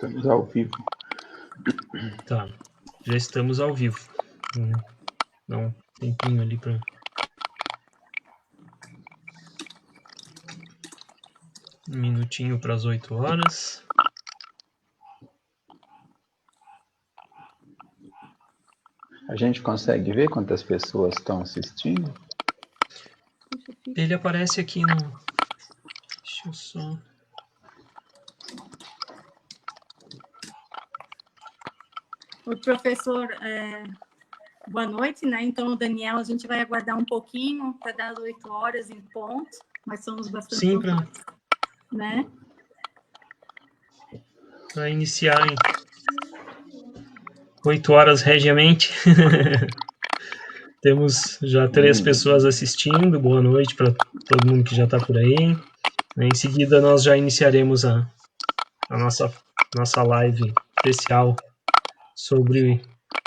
Estamos ao vivo. Tá, já estamos ao vivo. Dá um tempinho ali para... Um minutinho para as 8 horas. A gente consegue ver quantas pessoas estão assistindo? Ele aparece aqui no... Deixa eu só... O professor, boa noite, né? Então, Daniel, a gente vai aguardar um pouquinho para dar as 8 horas em ponto, mas somos bastante... Sim, né? Para iniciar em 8 horas regiamente. Temos já 3 pessoas assistindo. Boa noite para todo mundo que já está por aí. Em seguida, nós já iniciaremos a nossa live especial sobre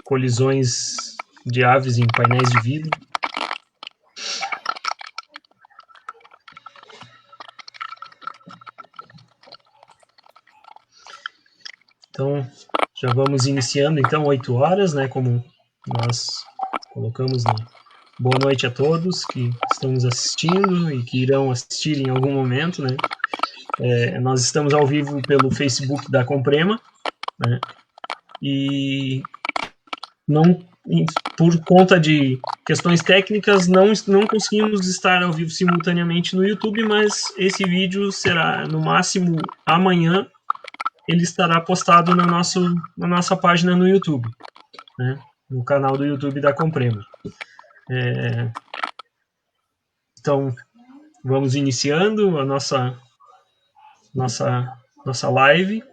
colisões de aves em painéis de vidro. Então, já vamos iniciando, então, 8 horas, né, como nós colocamos, né? Boa noite a todos que estão nos assistindo e que irão assistir em algum momento, né? Nós estamos ao vivo pelo Facebook da Comprema, né? E não, por conta de questões técnicas, não conseguimos estar ao vivo simultaneamente no YouTube, mas esse vídeo será, no máximo, amanhã, ele estará postado na nossa página no YouTube, né? No canal do YouTube da Comprema. Então, vamos iniciando a nossa live.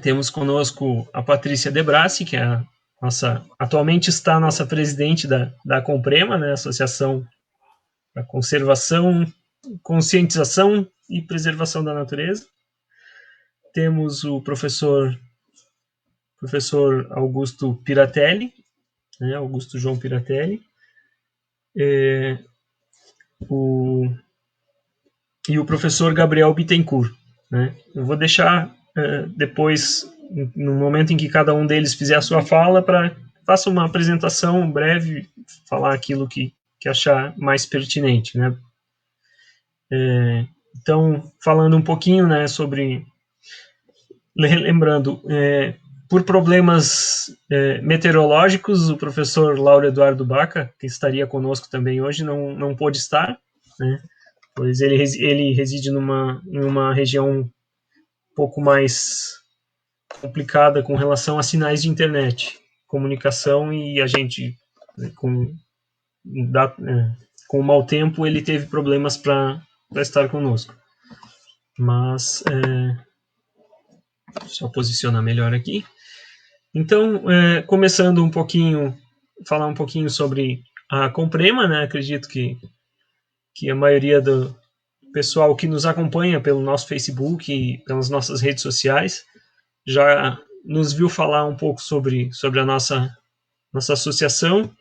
Temos conosco a Patrícia De Brassi, que é atualmente está a nossa presidente da Comprema, né, Associação para Conservação, Conscientização e Preservação da Natureza. Temos o professor Augusto Piratelli, né, Augusto João Piratelli, e o professor Gabriel Bittencourt, né. Eu vou deixar depois, no momento em que cada um deles fizer a sua fala, faça uma apresentação breve, falar aquilo que achar mais pertinente, né. Então, falando um pouquinho, né, sobre... Lembrando, por problemas meteorológicos, o professor Lauro Eduardo Baca, que estaria conosco também hoje, não pôde estar, né, pois ele reside em uma região um pouco mais complicada com relação a sinais de internet, comunicação, e a gente, com o mau tempo, ele teve problemas para estar conosco. Mas, deixa eu posicionar melhor aqui. Então, começando falar um pouquinho sobre a Comprema, né? Acredito que a maioria do pessoal que nos acompanha pelo nosso Facebook e pelas nossas redes sociais já nos viu falar um pouco sobre a nossa associação,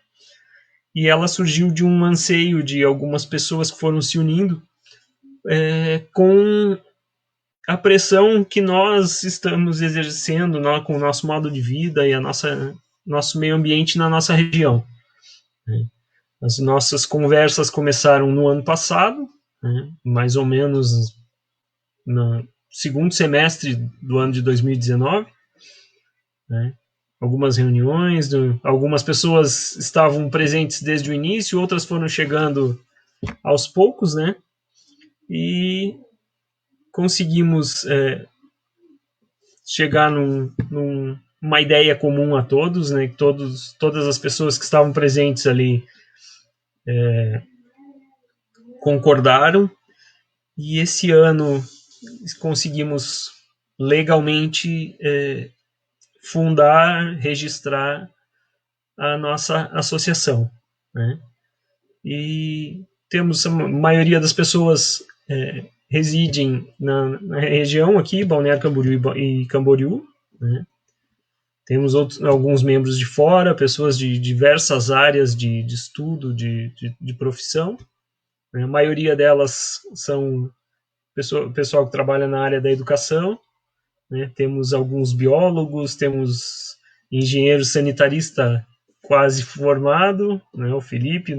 e ela surgiu de um anseio de algumas pessoas que foram se unindo com a pressão que nós estamos exercendo com o nosso modo de vida e nosso meio ambiente na nossa região. As nossas conversas começaram no ano passado, né, mais ou menos no segundo semestre do ano de 2019, né, algumas reuniões, algumas pessoas estavam presentes desde o início, outras foram chegando aos poucos, né, e conseguimos chegar numa ideia comum a todos, né, todas as pessoas que estavam presentes ali concordaram, e esse ano conseguimos legalmente fundar, registrar a nossa associação, né? E temos a maioria das pessoas residem na região aqui, Balneário Camboriú e Camboriú, né? Temos alguns membros de fora, pessoas de diversas áreas de estudo, de profissão, né? A maioria delas são pessoal que trabalha na área da educação, né? Temos alguns biólogos, temos engenheiro sanitarista quase formado, né? O Felipe,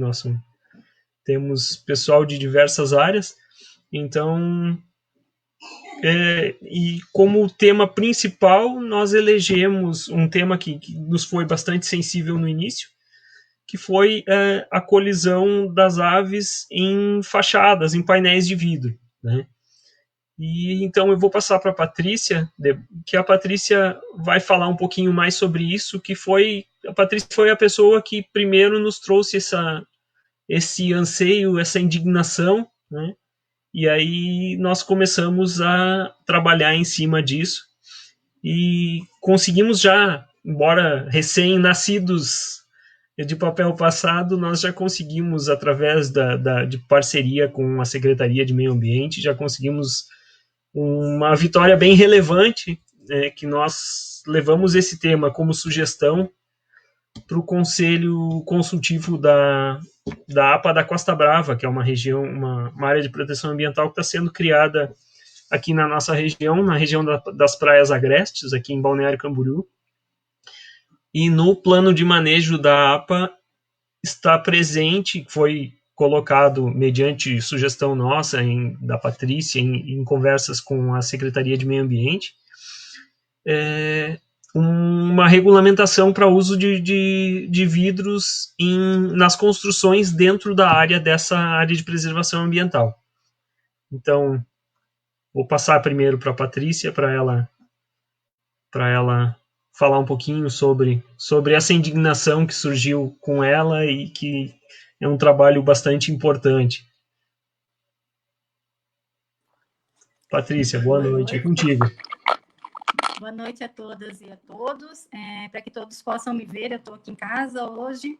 temos pessoal de diversas áreas. Então, e como tema principal, nós elegemos um tema que nos foi bastante sensível no início, que foi a colisão das aves em fachadas, em painéis de vidro, né? E então eu vou passar para a Patrícia, que a Patrícia vai falar um pouquinho mais sobre isso, a Patrícia foi a pessoa que primeiro nos trouxe esse anseio, essa indignação, né? E aí nós começamos a trabalhar em cima disso e conseguimos já, embora recém-nascidos de papel passado, nós já conseguimos, através de parceria com a Secretaria de Meio Ambiente, já conseguimos uma vitória bem relevante, que nós levamos esse tema como sugestão para o Conselho Consultivo da APA da Costa Brava, que é uma região, uma área de proteção ambiental que está sendo criada aqui na nossa região, na região das praias agrestes, aqui em Balneário Camboriú. E no plano de manejo da APA está presente, foi colocado mediante sugestão nossa, da Patrícia, em conversas com a Secretaria de Meio Ambiente, uma regulamentação para uso de vidros nas construções dentro da área dessa área de preservação ambiental. Então, vou passar primeiro para a Patrícia, para ela falar um pouquinho sobre essa indignação que surgiu com ela e que é um trabalho bastante importante. Patrícia, boa noite. É contigo. Boa noite a todas e a todos. Para que todos possam me ver, eu estou aqui em casa hoje.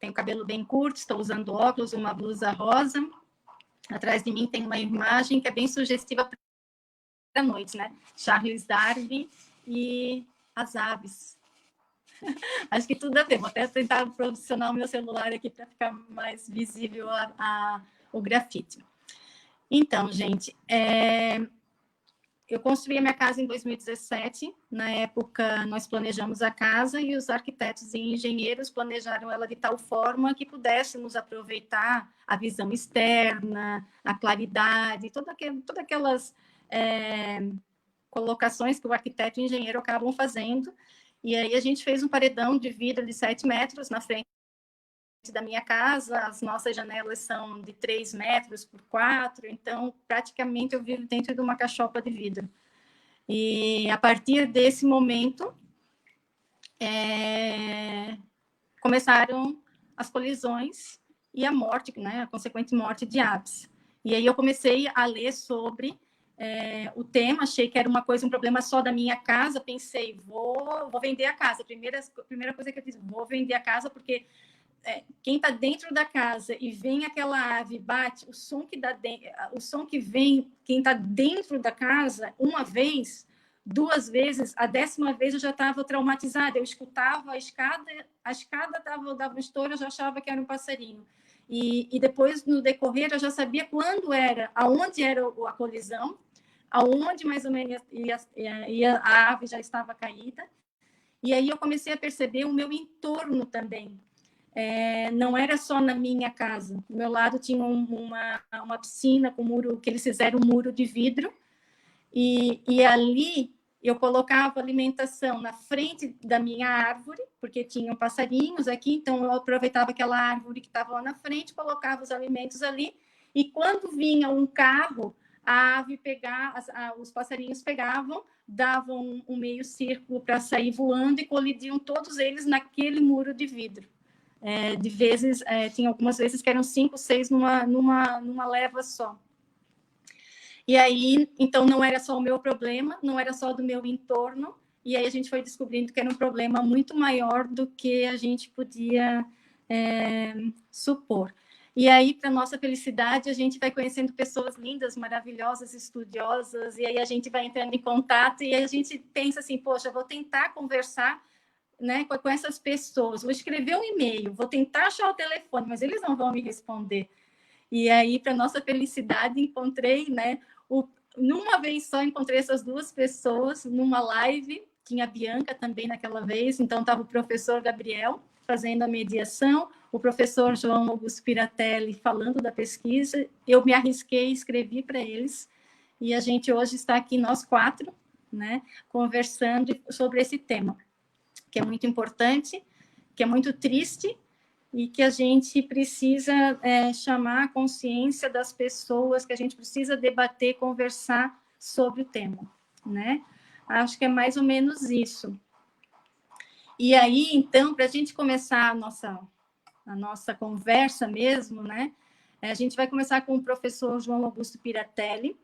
Tenho cabelo bem curto, estou usando óculos, uma blusa rosa. Atrás de mim tem uma imagem que é bem sugestiva para a noite, né? Charles Darwin e as aves. Acho que tudo a ver. Vou até tentar posicionar o meu celular aqui para ficar mais visível o grafite. Então, gente, eu construí a minha casa em 2017. Na época, nós planejamos a casa e os arquitetos e engenheiros planejaram ela de tal forma que pudéssemos aproveitar a visão externa, a claridade, todas aquelas colocações que o arquiteto e o engenheiro acabam fazendo. E aí a gente fez um paredão de vidro de 7 metros na frente da minha casa. As nossas janelas são de 3 metros por 4, então praticamente eu vivo dentro de uma cachopa de vidro. E a partir desse momento começaram as colisões e a morte, né, a consequente morte de aves. E aí eu comecei a ler sobre o tema, achei que era um problema só da minha casa, pensei, vou vender a casa. Primeira coisa que eu fiz, vou vender a casa, porque quem está dentro da casa e vem aquela ave, bate, o som que vem, quem está dentro da casa, uma vez, 2 vezes, a 10ª vez eu já estava traumatizada. Eu escutava a escada dava um estouro, eu já achava que era um passarinho. E depois, no decorrer, eu já sabia quando era, aonde era a colisão, aonde mais ou menos a ave já estava caída. E aí eu comecei a perceber o meu entorno também. Não era só na minha casa. Do meu lado tinha uma piscina com muro, que eles fizeram um muro de vidro. E ali eu colocava alimentação na frente da minha árvore, porque tinham passarinhos aqui, então eu aproveitava aquela árvore que estava lá na frente, colocava os alimentos ali, e quando vinha um carro, a ave os passarinhos pegavam, davam um meio círculo para sair voando e colidiam todos eles naquele muro de vidro. Tinha algumas vezes que eram 5, 6 numa leva só. E aí, então, não era só o meu problema, não era só do meu entorno, e aí a gente foi descobrindo que era um problema muito maior do que a gente podia supor. E aí, para nossa felicidade, a gente vai conhecendo pessoas lindas, maravilhosas, estudiosas, e aí a gente vai entrando em contato, e aí a gente pensa assim, poxa, vou tentar conversar, né, com essas pessoas, vou escrever um e-mail, vou tentar achar o telefone, mas eles não vão me responder. E aí, para nossa felicidade, encontrei, né, numa vez só encontrei essas duas pessoas numa live, tinha a Bianca também naquela vez, então estava o professor Gabriel fazendo a mediação, o professor João Augusto Piratelli falando da pesquisa, eu me arrisquei, escrevi para eles, e a gente hoje está aqui, nós 4, né, conversando sobre esse tema, que é muito importante, que é muito triste, e que a gente precisa chamar a consciência das pessoas, que a gente precisa debater, conversar sobre o tema, né? Acho que é mais ou menos isso. E aí, então, para a gente começar a nossa conversa mesmo, né? A gente vai começar com o professor João Augusto Piratelli.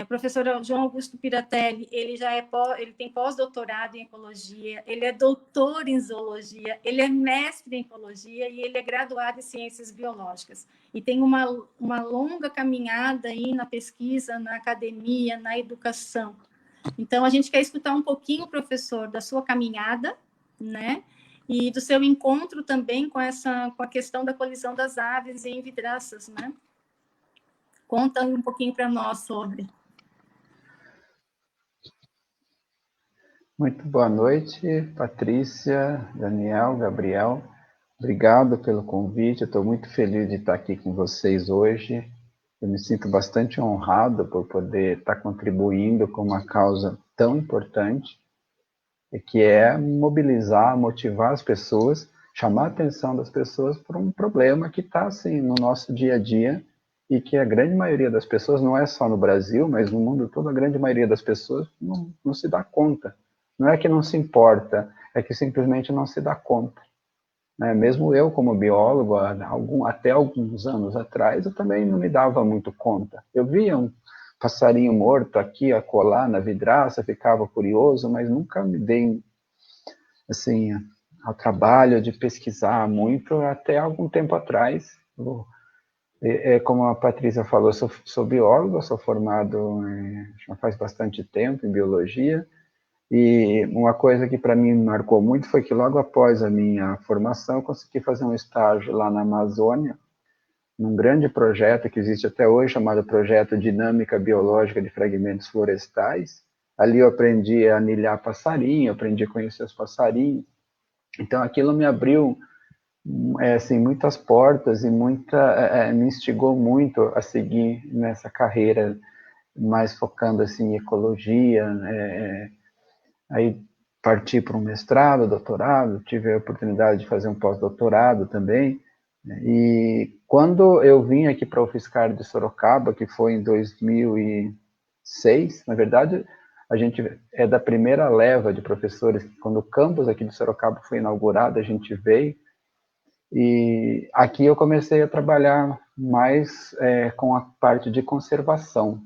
O professor João Augusto Piratelli, ele tem pós-doutorado em ecologia, ele é doutor em zoologia, ele é mestre em ecologia e ele é graduado em ciências biológicas. E tem uma longa caminhada aí na pesquisa, na academia, na educação. Então, a gente quer escutar um pouquinho, professor, da sua caminhada, né? E do seu encontro também com a questão da colisão das aves em vidraças, né? Conta um pouquinho para nós sobre. Muito boa noite, Patrícia, Daniel, Gabriel. Obrigado pelo convite. Eu estou muito feliz de estar aqui com vocês hoje. Eu me sinto bastante honrado por poder estar contribuindo com uma causa tão importante, que é mobilizar, motivar as pessoas, chamar a atenção das pessoas para um problema que está assim no nosso dia a dia e que a grande maioria das pessoas, não é só no Brasil, mas no mundo todo, a grande maioria das pessoas não se dá conta. Não é que não se importa, é que simplesmente não se dá conta. Né? Mesmo eu, como biólogo, até alguns anos atrás, eu também não me dava muito conta. Eu via um passarinho morto aqui, acolá, na vidraça, ficava curioso, mas nunca me dei assim, ao trabalho de pesquisar muito, até algum tempo atrás. Como a Patrícia falou, eu sou biólogo, sou formado já faz bastante tempo em biologia, e uma coisa que para mim marcou muito foi que logo após a minha formação eu consegui fazer um estágio lá na Amazônia, num grande projeto que existe até hoje, chamado Projeto Dinâmica Biológica de Fragmentos Florestais. Ali eu aprendi a anilhar passarinho, aprendi a conhecer os passarinhos. Então aquilo me abriu assim, muitas portas e me instigou muito a seguir nessa carreira, mais focando assim, em ecologia. Aí parti para um mestrado, doutorado, tive a oportunidade de fazer um pós-doutorado também. E quando eu vim aqui para a UFSCar de Sorocaba, que foi em 2006, na verdade, a gente é da primeira leva de professores, quando o campus aqui de Sorocaba foi inaugurado, a gente veio, e aqui eu comecei a trabalhar mais com a parte de conservação.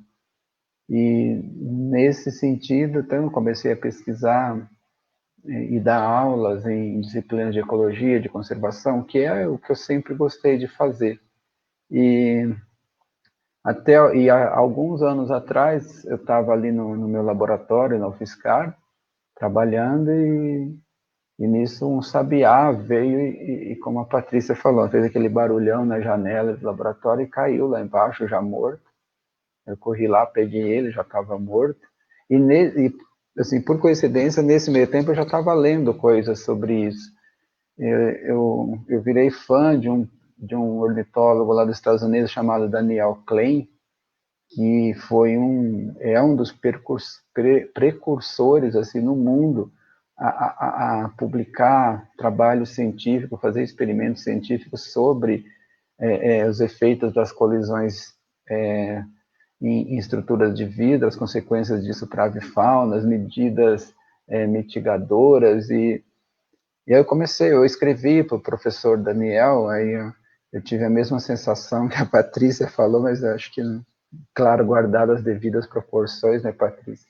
E nesse sentido, então, eu comecei a pesquisar e dar aulas em disciplinas de ecologia, de conservação, que é o que eu sempre gostei de fazer. E há alguns anos atrás, eu estava ali no meu laboratório, na UFSCar, trabalhando, e nisso um sabiá veio e, como a Patrícia falou, fez aquele barulhão na janela do laboratório e caiu lá embaixo, já morto. Eu corri lá, peguei ele, já estava morto. E assim, por coincidência, nesse meio tempo eu já estava lendo coisas sobre isso. Eu virei fã de um ornitólogo lá dos Estados Unidos chamado Daniel Klein, que foi um dos precursores assim, no mundo a publicar trabalho científico, fazer experimentos científicos sobre os efeitos das colisões em estruturas de vidro, as consequências disso para a avifauna, as medidas mitigadoras, e aí eu escrevi para o professor Daniel, aí eu tive a mesma sensação que a Patrícia falou, mas eu acho que, claro, guardado as devidas proporções, né, Patrícia?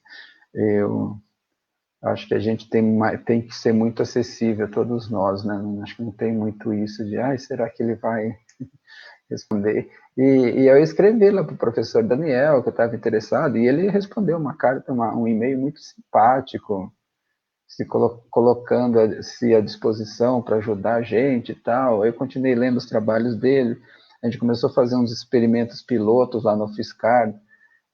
Eu acho que a gente tem que ser muito acessível a todos nós, né? Acho que não tem muito isso de, será que ele vai responder? E eu escrevi lá para o professor Daniel, que eu estava interessado, e ele respondeu uma carta, um e-mail muito simpático, se colocando-se à disposição para ajudar a gente e tal. Eu continuei lendo os trabalhos dele, a gente começou a fazer uns experimentos pilotos lá no UFSCar,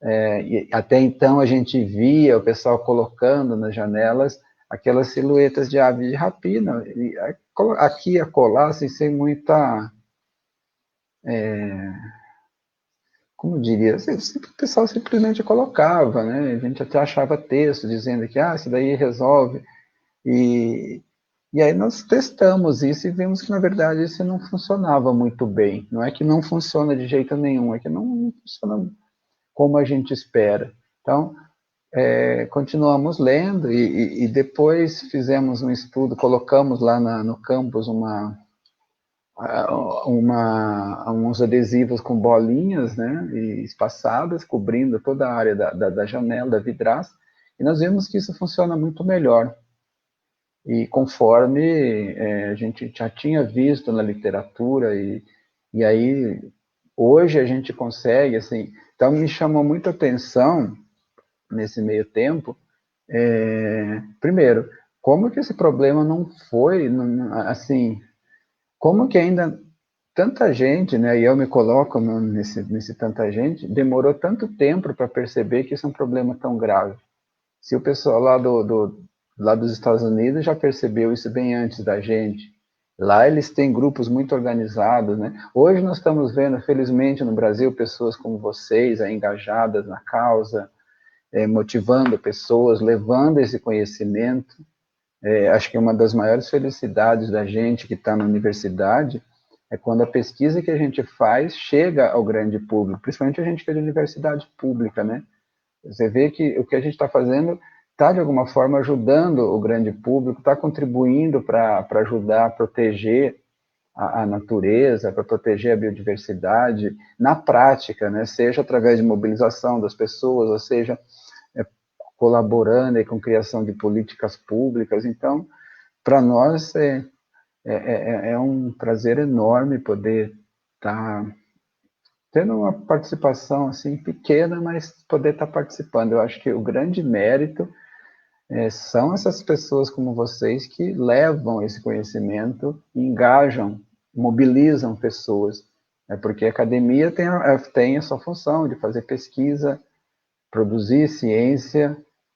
E até então a gente via o pessoal colocando nas janelas aquelas silhuetas de aves de rapina, e aqui e acolá, assim, sem muita, como diria, o pessoal simplesmente colocava, né? A gente até achava texto dizendo que, isso daí resolve. E, e aí nós testamos isso e vimos que, na verdade, isso não funcionava muito bem. Não é que não funciona de jeito nenhum, é que não funciona como a gente espera. Então, continuamos lendo e depois fizemos um estudo, colocamos lá no campus uns adesivos com bolinhas, né, e espaçadas, cobrindo toda a área da janela, da vidraça, e nós vimos que isso funciona muito melhor. E conforme a gente já tinha visto na literatura, e aí hoje a gente consegue, assim, então me chamou muita atenção nesse meio tempo, primeiro, como que esse problema não foi, assim, como que ainda tanta gente, né, e eu me coloco nesse tanta gente, demorou tanto tempo para perceber que isso é um problema tão grave. Se o pessoal lá dos Estados Unidos já percebeu isso bem antes da gente, lá eles têm grupos muito organizados, né? Hoje nós estamos vendo, felizmente, no Brasil, pessoas como vocês, engajadas na causa, motivando pessoas, levando esse conhecimento. Acho que uma das maiores felicidades da gente que está na universidade é quando a pesquisa que a gente faz chega ao grande público, principalmente a gente que é de universidade pública, né? Você vê que o que a gente está fazendo está, de alguma forma, ajudando o grande público, está contribuindo para ajudar a proteger a natureza, para proteger a biodiversidade, na prática, né? Seja através de mobilização das pessoas, ou seja, colaborando aí com a criação de políticas públicas. Então, para nós é um prazer enorme poder estar tendo uma participação assim pequena, mas poder estar participando. Eu acho que o grande mérito são essas pessoas como vocês que levam esse conhecimento, engajam, mobilizam pessoas, porque a academia tem a sua função de fazer pesquisa, produzir ciência,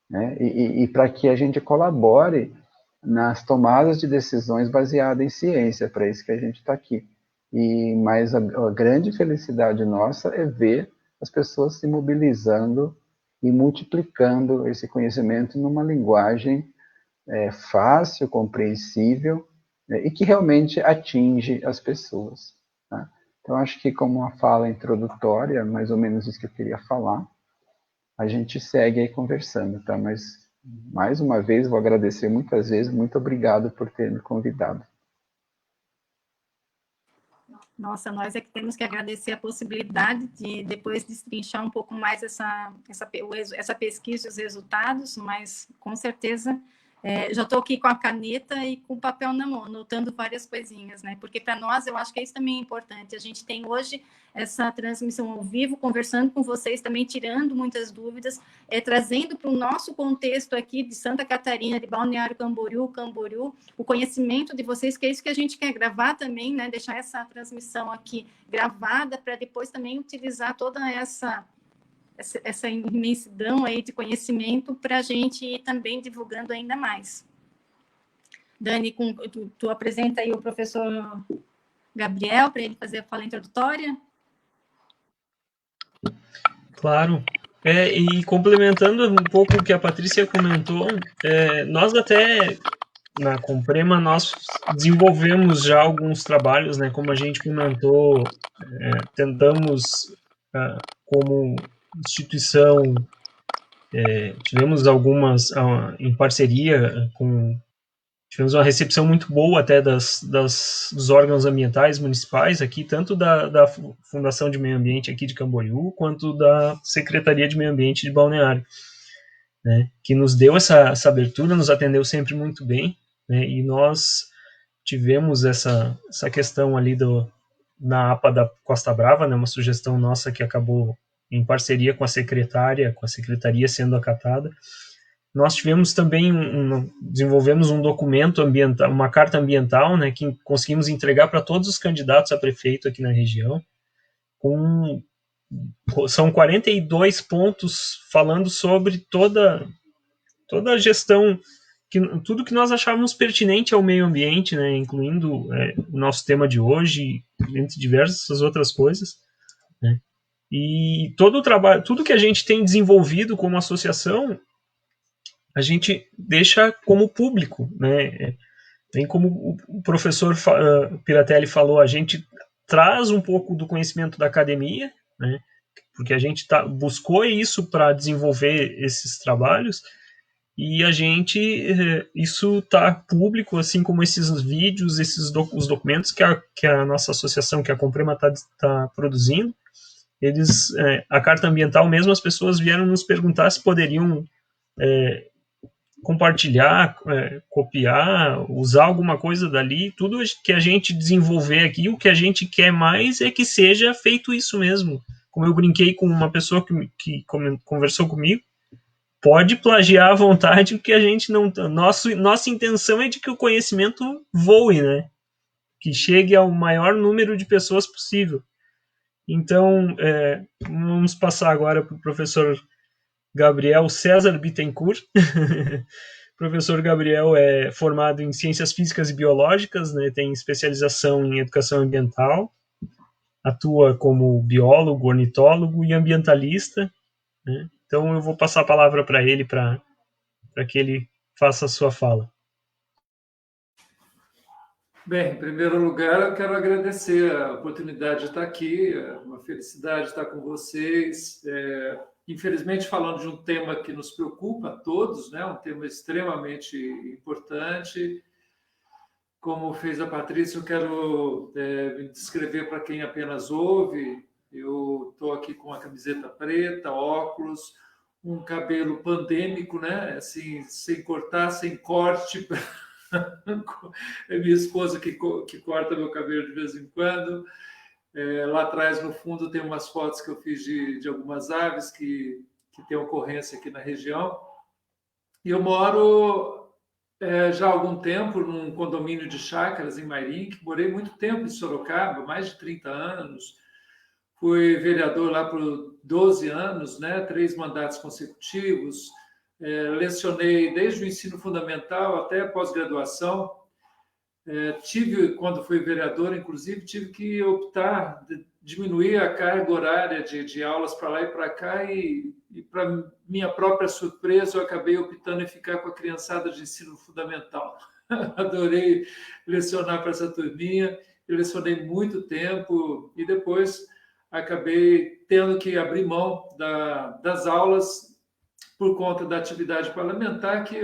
né, e para que a gente colabore nas tomadas de decisões baseadas em ciência, para isso que a gente está aqui. Mas a grande felicidade nossa é ver as pessoas se mobilizando e multiplicando esse conhecimento numa linguagem fácil, compreensível, e que realmente atinge as pessoas. Tá? Então, acho que como uma fala introdutória, mais ou menos isso que eu queria falar, a gente segue aí conversando, tá? Mas, mais uma vez, vou agradecer muitas vezes, muito obrigado por ter me convidado. Nossa, nós é que temos que agradecer a possibilidade de depois destrinchar um pouco mais essa pesquisa e os resultados, mas com certeza já estou aqui com a caneta e com o papel na mão, anotando várias coisinhas, né? Porque para nós eu acho que isso também é importante. A gente tem hoje essa transmissão ao vivo, conversando com vocês, também tirando muitas dúvidas, trazendo para o nosso contexto aqui de Santa Catarina, de Balneário Camboriú, o conhecimento de vocês, que é isso que a gente quer gravar também, né? Deixar essa transmissão aqui gravada para depois também utilizar toda essa imensidão aí de conhecimento para a gente ir também divulgando ainda mais. Dani, tu apresenta aí o professor Gabriel para ele fazer a fala introdutória? Claro. E complementando um pouco o que a Patrícia comentou, nós até na Comprema nós desenvolvemos já alguns trabalhos, né? Como a gente comentou, tentamos como instituição, tivemos algumas em parceria tivemos uma recepção muito boa até dos órgãos ambientais municipais aqui, tanto da Fundação de Meio Ambiente aqui de Camboriú, quanto da Secretaria de Meio Ambiente de Balneário, né, que nos deu essa abertura, nos atendeu sempre muito bem, né, e nós tivemos essa questão ali na APA da Costa Brava, né, uma sugestão nossa que acabou em parceria com a secretaria sendo acatada. Nós tivemos também desenvolvemos um documento ambiental, uma carta ambiental, né, que conseguimos entregar para todos os candidatos a prefeito aqui na região, com são 42 pontos falando sobre toda a gestão, tudo que nós achávamos pertinente ao meio ambiente, né, incluindo o nosso tema de hoje, entre diversas outras coisas, né, e todo o trabalho, tudo que a gente tem desenvolvido como associação, a gente deixa como público, né, bem como o professor Piratelli falou, a gente traz um pouco do conhecimento da academia, né, porque a gente buscou isso para desenvolver esses trabalhos, e a gente, isso está público, assim como esses vídeos, os documentos que a nossa associação, que a Comprema está produzindo. Eles, a Carta Ambiental mesmo, as pessoas vieram nos perguntar se poderiam compartilhar, copiar, usar alguma coisa dali. Tudo que a gente desenvolver aqui, o que a gente quer mais é que seja feito isso mesmo. Como eu brinquei com uma pessoa que conversou comigo, pode plagiar à vontade, porque a gente não... Nossa intenção é de que o conhecimento voe, né? Que chegue ao maior número de pessoas possível. Então, vamos passar agora para o professor Gabriel César Bittencourt. O professor Gabriel é formado em Ciências Físicas e Biológicas, né? Tem especialização em Educação Ambiental, atua como biólogo, ornitólogo e ambientalista, né? Então, eu vou passar a palavra para ele, para que ele faça a sua fala. Bem, em primeiro lugar, eu quero agradecer a oportunidade de estar aqui, é uma felicidade estar com vocês. Infelizmente, falando de um tema que nos preocupa a todos, né? Um tema extremamente importante. Como fez a Patrícia, eu quero me descrever para quem apenas ouve. Eu estou aqui com a camiseta preta, óculos, um cabelo pandêmico, né? Assim, sem cortar, sem corte. É minha esposa que corta meu cabelo de vez em quando. Lá atrás, no fundo, tem umas fotos que eu fiz de algumas aves que tem ocorrência aqui na região. E eu moro já há algum tempo num condomínio de chácaras em Mairinque. Morei muito tempo em Sorocaba, mais de 30 anos. Fui vereador lá por 12 anos, né? 3 mandatos consecutivos. Lecionei desde o ensino fundamental até a pós-graduação. Quando fui vereador, inclusive, tive que optar, diminuir a carga horária de aulas para lá e para cá, e para minha própria surpresa, eu acabei optando em ficar com a criançada de ensino fundamental. Adorei lecionar para essa turminha, eu lecionei muito tempo, e depois acabei tendo que abrir mão das aulas por conta da atividade parlamentar, que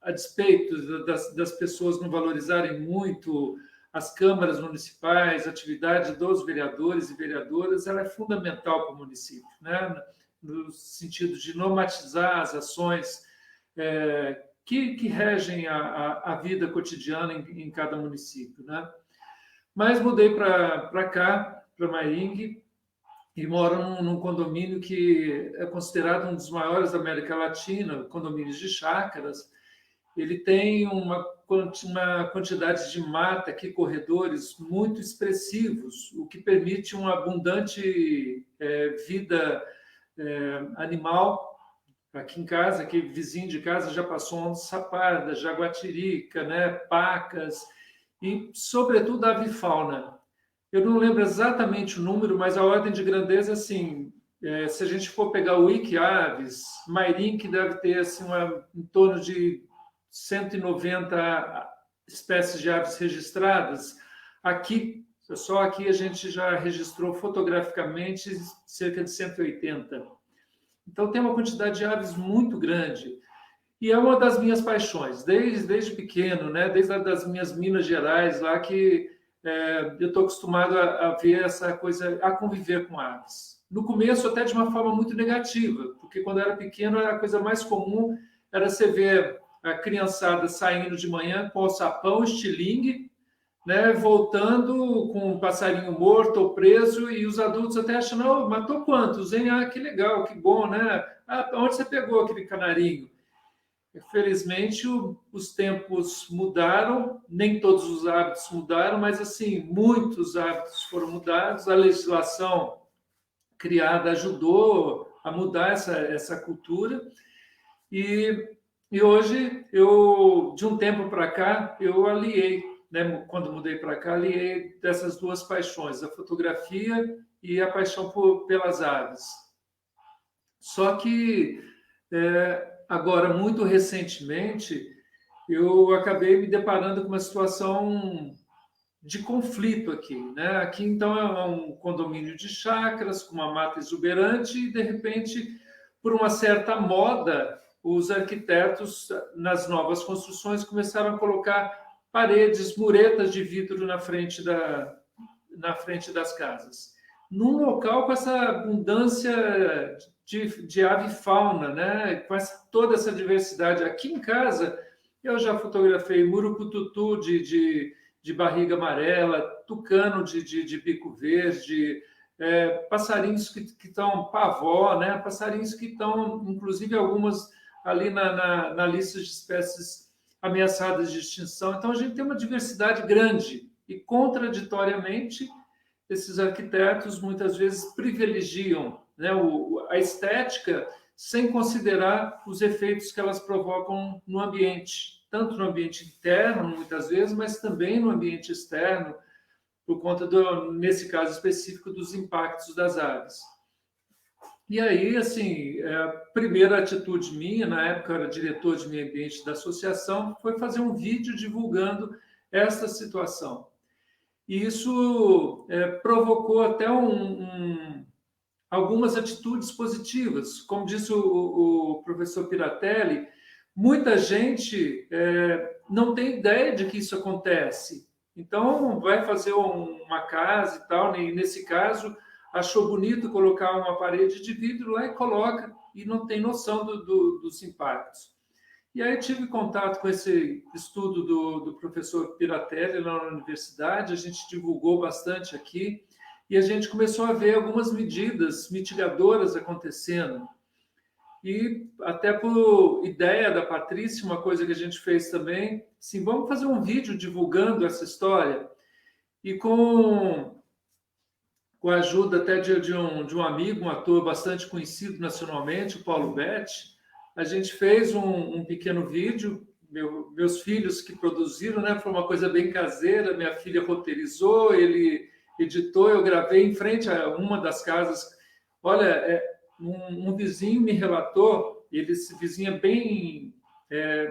a despeito das pessoas não valorizarem muito as câmaras municipais, a atividade dos vereadores e vereadoras, ela é fundamental para o município, né? No sentido de normatizar as ações que regem a vida cotidiana em cada município, né? Mas mudei para cá, para Mairingue, e moro num condomínio que é considerado um dos maiores da América Latina, condomínios de chácaras. Ele tem uma quantidade de mata aqui, corredores muito expressivos, o que permite uma abundante vida animal. Aqui em casa, aqui vizinho de casa, já passou onça parda, jaguatirica, né, pacas e, sobretudo, a avifauna. Eu não lembro exatamente o número, mas a ordem de grandeza, assim, se a gente for pegar o Wikiaves, Mairinque deve ter assim, em torno de 190 espécies de aves registradas. Aqui, só aqui a gente já registrou fotograficamente cerca de 180. Então tem uma quantidade de aves muito grande. E é uma das minhas paixões, desde pequeno, né? Desde as minhas Minas Gerais, lá que eu estou acostumado a ver essa coisa, a conviver com aves. No começo, até de uma forma muito negativa, porque quando eu era pequeno, a coisa mais comum era você ver a criançada saindo de manhã com alçapão, estilingue, né, voltando com um passarinho morto ou preso, e os adultos até achando, oh, matou quantos, hein? Ah, que legal, que bom, né? Ah, onde você pegou aquele canarinho? Infelizmente, os tempos mudaram, nem todos os hábitos mudaram, mas, assim, muitos hábitos foram mudados, a legislação criada ajudou a mudar essa cultura. E hoje, de um tempo para cá, eu aliei, né, quando mudei para cá, aliei dessas duas paixões, a fotografia e a paixão pelas aves. Só que, agora, muito recentemente, eu acabei me deparando com uma situação de conflito aqui, né? Aqui, então, é um condomínio de chácaras, com uma mata exuberante, e, de repente, por uma certa moda, os arquitetos, nas novas construções, começaram a colocar paredes, muretas de vidro na frente das casas. Num local com essa abundância de ave e fauna, né? Com toda essa diversidade. Aqui em casa, eu já fotografei murucututu de barriga amarela, tucano de bico verde, passarinhos que estão pavó, né? Passarinhos que estão, inclusive, algumas ali na lista de espécies ameaçadas de extinção. Então, a gente tem uma diversidade grande e, contraditoriamente, esses arquitetos muitas vezes privilegiam, né, a estética sem considerar os efeitos que elas provocam no ambiente, tanto no ambiente interno, muitas vezes, mas também no ambiente externo, por conta, nesse caso específico, dos impactos das aves. E aí, assim, a primeira atitude minha, na época eu era diretor de meio ambiente da associação, foi fazer um vídeo divulgando essa situação. E isso provocou até algumas atitudes positivas. Como disse o professor Piratelli, muita gente não tem ideia de que isso acontece. Então, vai fazer uma casa e tal, e nesse caso, achou bonito colocar uma parede de vidro lá e coloca, e não tem noção dos impactos. E aí tive contato com esse estudo do professor Piratelli lá na universidade, a gente divulgou bastante aqui, e a gente começou a ver algumas medidas mitigadoras acontecendo. E até por ideia da Patrícia, uma coisa que a gente fez também, assim, vamos fazer um vídeo divulgando essa história. E com a ajuda até de um amigo, um ator bastante conhecido nacionalmente, o Paulo Betti, a gente fez um pequeno vídeo, meus filhos que produziram, né? Foi uma coisa bem caseira, minha filha roteirizou, ele editou, eu gravei em frente a uma das casas. Olha, um vizinho me relatou, esse vizinho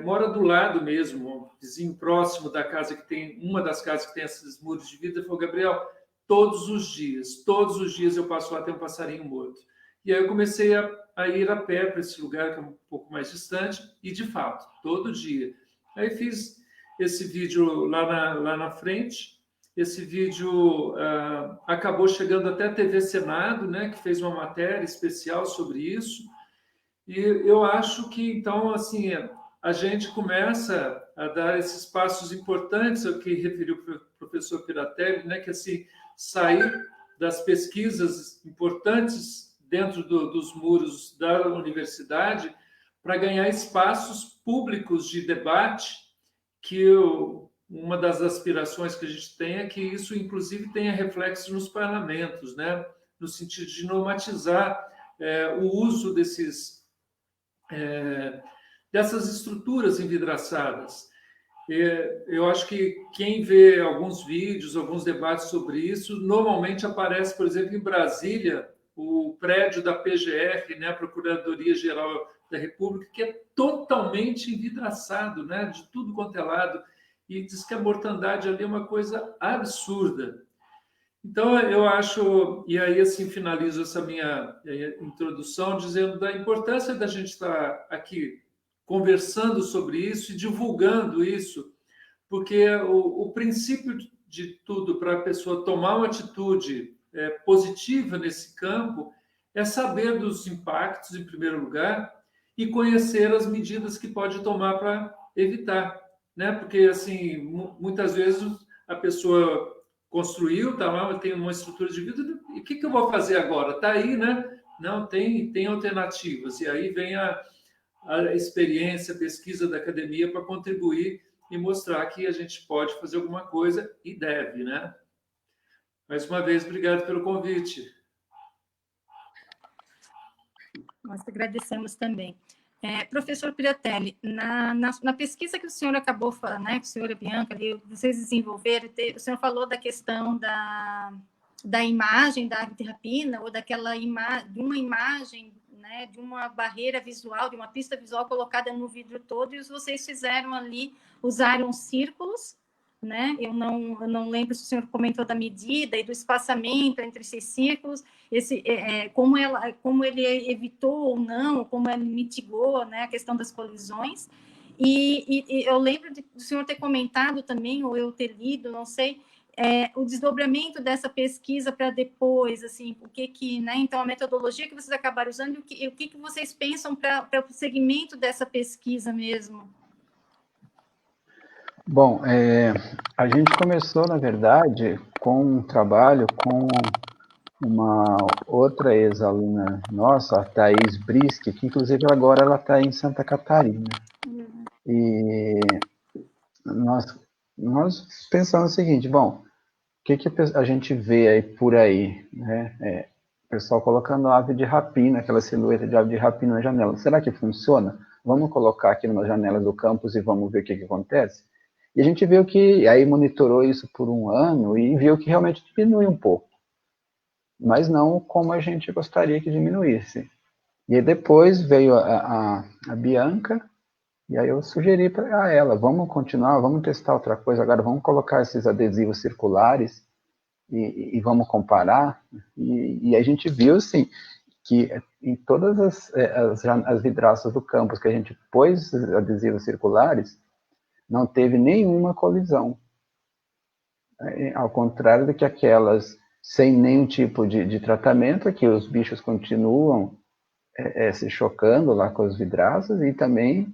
mora do lado mesmo, um vizinho próximo da casa que tem, uma das casas que tem esses muros de vidro, ele falou: Gabriel, todos os dias eu passo lá, tem um passarinho morto. E aí eu comecei a ir a pé para esse lugar, que é um pouco mais distante, e, de fato, todo dia. Aí fiz esse vídeo lá na frente. Esse vídeo acabou chegando até a TV Senado, né, que fez uma matéria especial sobre isso. E eu acho que, então, assim, a gente começa a dar esses passos importantes, ao que referiu o professor Piratelli, né, que, assim, sair das pesquisas importantes dentro dos muros da universidade para ganhar espaços públicos de debate, que uma das aspirações que a gente tem é que isso, inclusive, tenha reflexo nos parlamentos, né? No sentido de normatizar o uso dessas estruturas envidraçadas. Eu acho que quem vê alguns vídeos, alguns debates sobre isso, normalmente aparece, por exemplo, em Brasília, o prédio da PGR, né, a Procuradoria-Geral da República, que é totalmente envidraçado, né, de tudo quanto é lado, e diz que a mortandade ali é uma coisa absurda. Então, eu acho, e aí assim finalizo essa minha introdução, dizendo da importância da gente estar aqui conversando sobre isso e divulgando isso, porque o princípio de tudo para a pessoa tomar uma atitude positiva nesse campo é saber dos impactos, em primeiro lugar, e conhecer as medidas que pode tomar para evitar, né? Porque, assim, muitas vezes a pessoa construiu, tá lá, tem uma estrutura de vidro, e o que eu vou fazer agora? Está aí, né? Não, tem alternativas, e aí vem a experiência, a pesquisa da academia para contribuir e mostrar que a gente pode fazer alguma coisa e deve, né? Mais uma vez, obrigado pelo convite. Nós agradecemos também. Professor Piratelli, na pesquisa que o senhor acabou falando, né, que o senhor e a Bianca, ali, vocês desenvolveram, o senhor falou da questão da imagem da ave de rapina, ou daquela de uma imagem, né, de uma barreira visual, de uma pista visual colocada no vidro todo, e vocês fizeram ali, usaram círculos, né? Eu não lembro se o senhor comentou da medida e do espaçamento entre esses círculos, como ele evitou ou não, como ele mitigou, né, a questão das colisões. E eu lembro do senhor ter comentado também, ou eu ter lido, não sei, o desdobramento dessa pesquisa para depois, assim, né? Então, a metodologia que vocês acabaram usando, o que vocês pensam para o segmento dessa pesquisa mesmo? Bom, a gente começou, na verdade, com um trabalho com uma outra ex-aluna nossa, a Thaís Brisque, que inclusive agora ela está em Santa Catarina. E nós pensamos o seguinte, bom, o que a gente vê aí por aí, né? O pessoal colocando ave de rapina, aquela silhueta de ave de rapina na janela. Será que funciona? Vamos colocar aqui numa janela do campus e vamos ver o que acontece? E a gente viu que, aí monitorou isso por um ano e viu que realmente diminui um pouco. Mas não como a gente gostaria que diminuísse. E aí depois veio a Bianca, e aí eu sugeri para ela, vamos continuar, vamos testar outra coisa agora, vamos colocar esses adesivos circulares e vamos comparar. E a gente viu, assim, que em todas as vidraças do campus que a gente pôs adesivos circulares, não teve nenhuma colisão. Ao contrário do que aquelas sem nenhum tipo de tratamento, que os bichos continuam se chocando lá com as vidraças, e também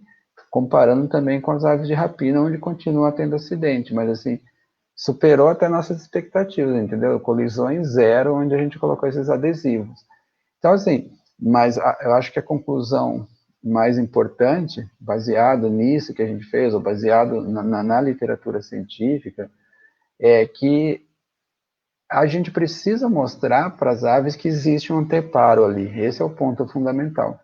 comparando também com as aves de rapina, onde continua tendo acidente, mas assim, superou até nossas expectativas, entendeu? Colisões zero, onde a gente colocou esses adesivos. Então, assim, mas eu acho que a conclusão mais importante, baseado nisso que a gente fez, ou baseado na literatura científica, é que a gente precisa mostrar para as aves que existe um anteparo ali. Esse é o ponto fundamental.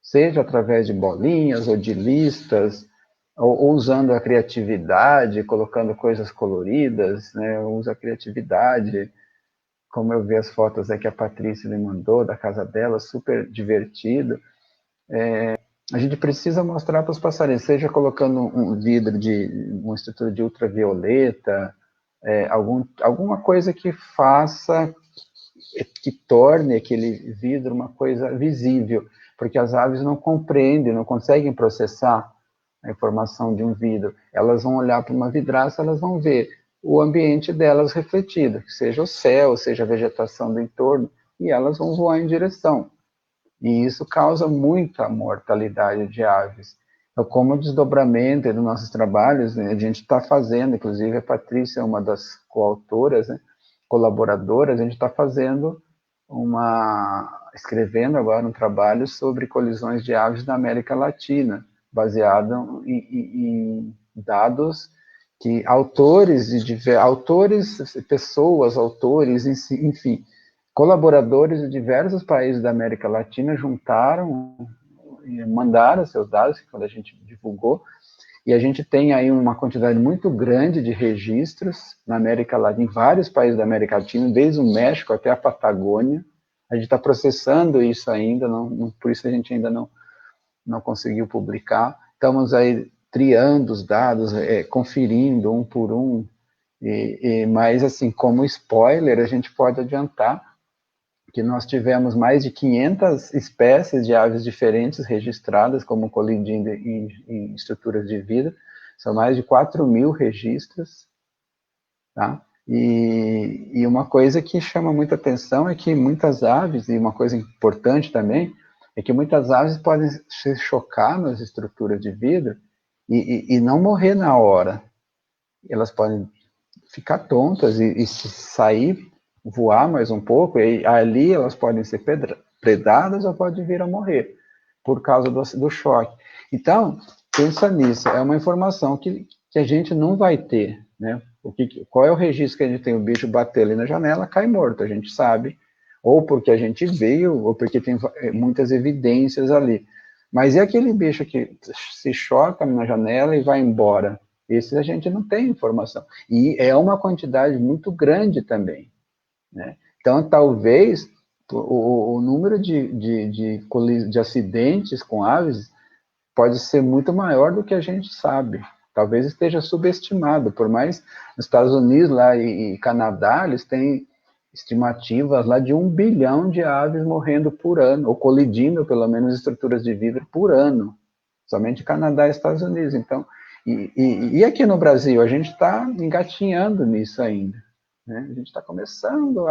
Seja através de bolinhas ou de listas, ou usando a criatividade, colocando coisas coloridas, né? Usa a criatividade, como eu vi as fotos aí que a Patrícia me mandou da casa dela, super divertido. A gente precisa mostrar para os passarinhos, seja colocando um vidro uma estrutura de ultravioleta, alguma coisa que faça, que torne aquele vidro uma coisa visível, porque as aves não compreendem, não conseguem processar a informação de um vidro. Elas vão olhar para uma vidraça, elas vão ver o ambiente delas refletido, seja o céu, seja a vegetação do entorno, e elas vão voar em direção. E isso causa muita mortalidade de aves. Então, como desdobramento dos nossos trabalhos, né, a gente está fazendo, inclusive a Patrícia é uma das coautoras, né, colaboradoras, a gente está escrevendo agora um trabalho sobre colisões de aves na América Latina, baseado em dados que autores, enfim, colaboradores de diversos países da América Latina juntaram e mandaram seus dados, quando a gente divulgou, e a gente tem aí uma quantidade muito grande de registros na América Latina, em vários países da América Latina, desde o México até a Patagônia. A gente está processando isso ainda, por isso a gente ainda não conseguiu publicar. Estamos aí triando os dados, conferindo um por um, mas assim, como spoiler, a gente pode adiantar que nós tivemos mais de 500 espécies de aves diferentes registradas como colidindo em estruturas de vidro, são mais de 4.000 registros, tá? E uma coisa que chama muita atenção é que muitas aves, e uma coisa importante também, é que muitas aves podem se chocar nas estruturas de vidro e não morrer na hora. Elas podem ficar tontas e sair, voar mais um pouco, e ali elas podem ser predadas ou podem vir a morrer por causa do choque. Então, pensa nisso, é uma informação que a gente não vai ter, né? Qual é o registro que a gente tem? O bicho bateu ali na janela, cai morto, a gente sabe ou porque a gente viu, ou porque tem muitas evidências ali. Mas e aquele bicho que se choca na janela e vai embora? Esse a gente não tem informação. E é uma quantidade muito grande também, né? Então, talvez o número de acidentes com aves pode ser muito maior do que a gente sabe. Talvez esteja subestimado, por mais nos Estados Unidos lá e Canadá, eles têm estimativas lá de 1 bilhão de aves morrendo por ano, ou colidindo, pelo menos, estruturas de vidro por ano. Somente Canadá e Estados Unidos. Então, e aqui no Brasil, a gente está engatinhando nisso ainda, né? A gente está começando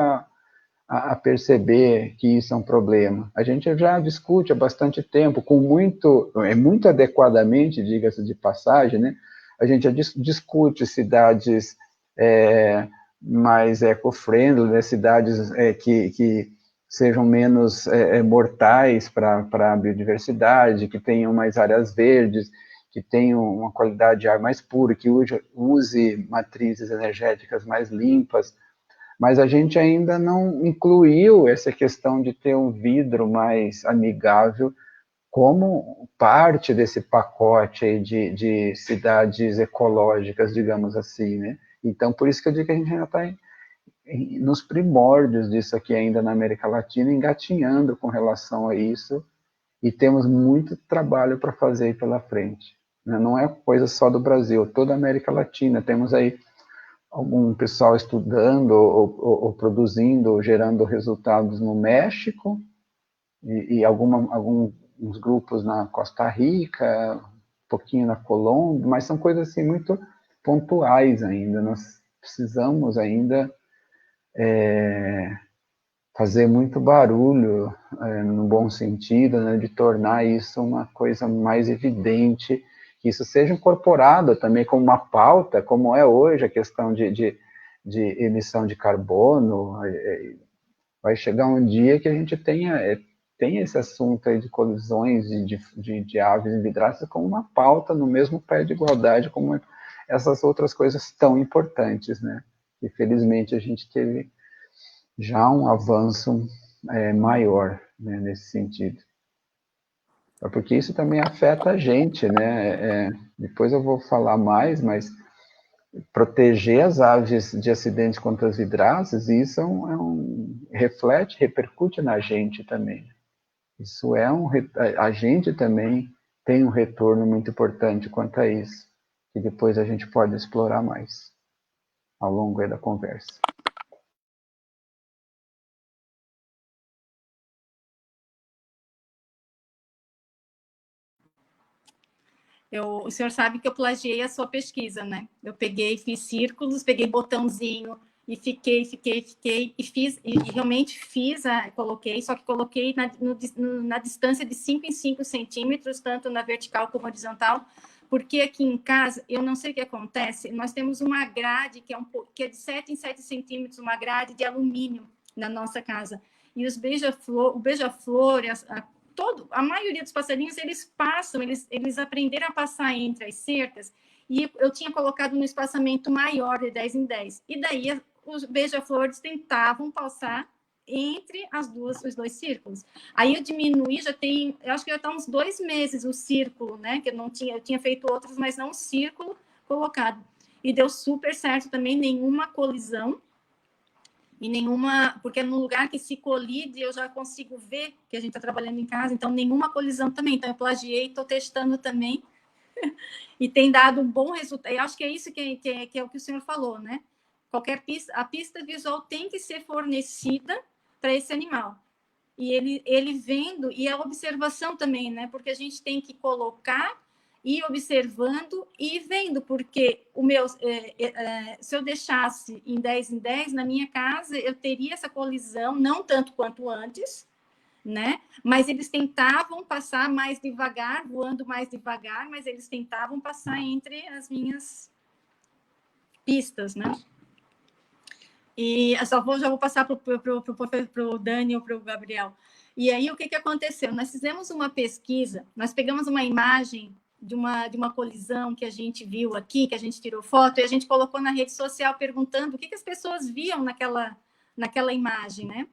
a perceber que isso é um problema. A gente já discute há bastante tempo, muito adequadamente, diga-se de passagem, né? A gente já discute cidades mais eco-friendly, né? Cidades que sejam menos mortais para a biodiversidade, que tenham mais áreas verdes, que tenham uma qualidade de ar mais pura, que use matrizes energéticas mais limpas, mas a gente ainda não incluiu essa questão de ter um vidro mais amigável como parte desse pacote aí de cidades ecológicas, digamos assim, né? Então, por isso que eu digo que a gente ainda está nos primórdios disso aqui ainda na América Latina, engatinhando com relação a isso, e temos muito trabalho para fazer aí pela frente. Não é coisa só do Brasil, toda a América Latina. Temos aí algum pessoal estudando ou produzindo, ou gerando resultados no México, e alguns grupos na Costa Rica, um pouquinho na Colômbia, mas são coisas assim muito pontuais ainda. Nós precisamos ainda fazer muito barulho, no bom sentido, né, de tornar isso uma coisa mais evidente, que isso seja incorporado também como uma pauta, como é hoje a questão de emissão de carbono. Vai chegar um dia que a gente tenha esse assunto aí de colisões de aves envidraças como uma pauta no mesmo pé de igualdade como essas outras coisas tão importantes, né? E felizmente a gente teve já um avanço maior, né, nesse sentido. Porque isso também afeta a gente, né? Depois eu vou falar mais, mas proteger as aves de acidentes contra as vidraças, isso repercute na gente também. Isso a gente também tem um retorno muito importante quanto a isso, que depois a gente pode explorar mais ao longo da conversa. O senhor sabe que eu plagiei a sua pesquisa, né? Eu fiz círculos, peguei botãozinho e fiquei, e fiz, e realmente coloquei, só que coloquei na distância de 5 em 5 centímetros, tanto na vertical como horizontal, porque aqui em casa, eu não sei o que acontece, nós temos uma grade que é de 7 em 7 centímetros, uma grade de alumínio na nossa casa. E o beija-flor, a maioria dos passarinhos, eles passam, eles aprenderam a passar entre as cercas, e eu tinha colocado um espaçamento maior, de 10 em 10. E daí os beija-flores tentavam passar entre os dois círculos. Aí eu diminuí, eu acho que já está uns 2 meses o círculo, né? Que eu tinha feito outros, mas não o círculo colocado. E deu super certo também, nenhuma colisão, e nenhuma, porque no lugar que se colide, eu já consigo ver que a gente está trabalhando em casa, então nenhuma colisão também. Então eu plagiei, estou testando também, e tem dado um bom resultado. Eu acho que é isso que é o que o senhor falou, né? A pista visual tem que ser fornecida para esse animal. E ele vendo, e a observação também, né? Porque a gente tem que colocar e observando e vendo, porque se eu deixasse em 10 em 10, na minha casa, eu teria essa colisão, não tanto quanto antes, né? Mas eles tentavam passar mais devagar, voando mais devagar, mas eles tentavam passar entre as minhas pistas, né? E já vou passar para o Dani ou para o Gabriel. E aí, o que aconteceu? Nós fizemos uma pesquisa, nós pegamos uma imagem de uma colisão que a gente viu aqui, que a gente tirou foto, e a gente colocou na rede social perguntando o que as pessoas viam naquela imagem, né?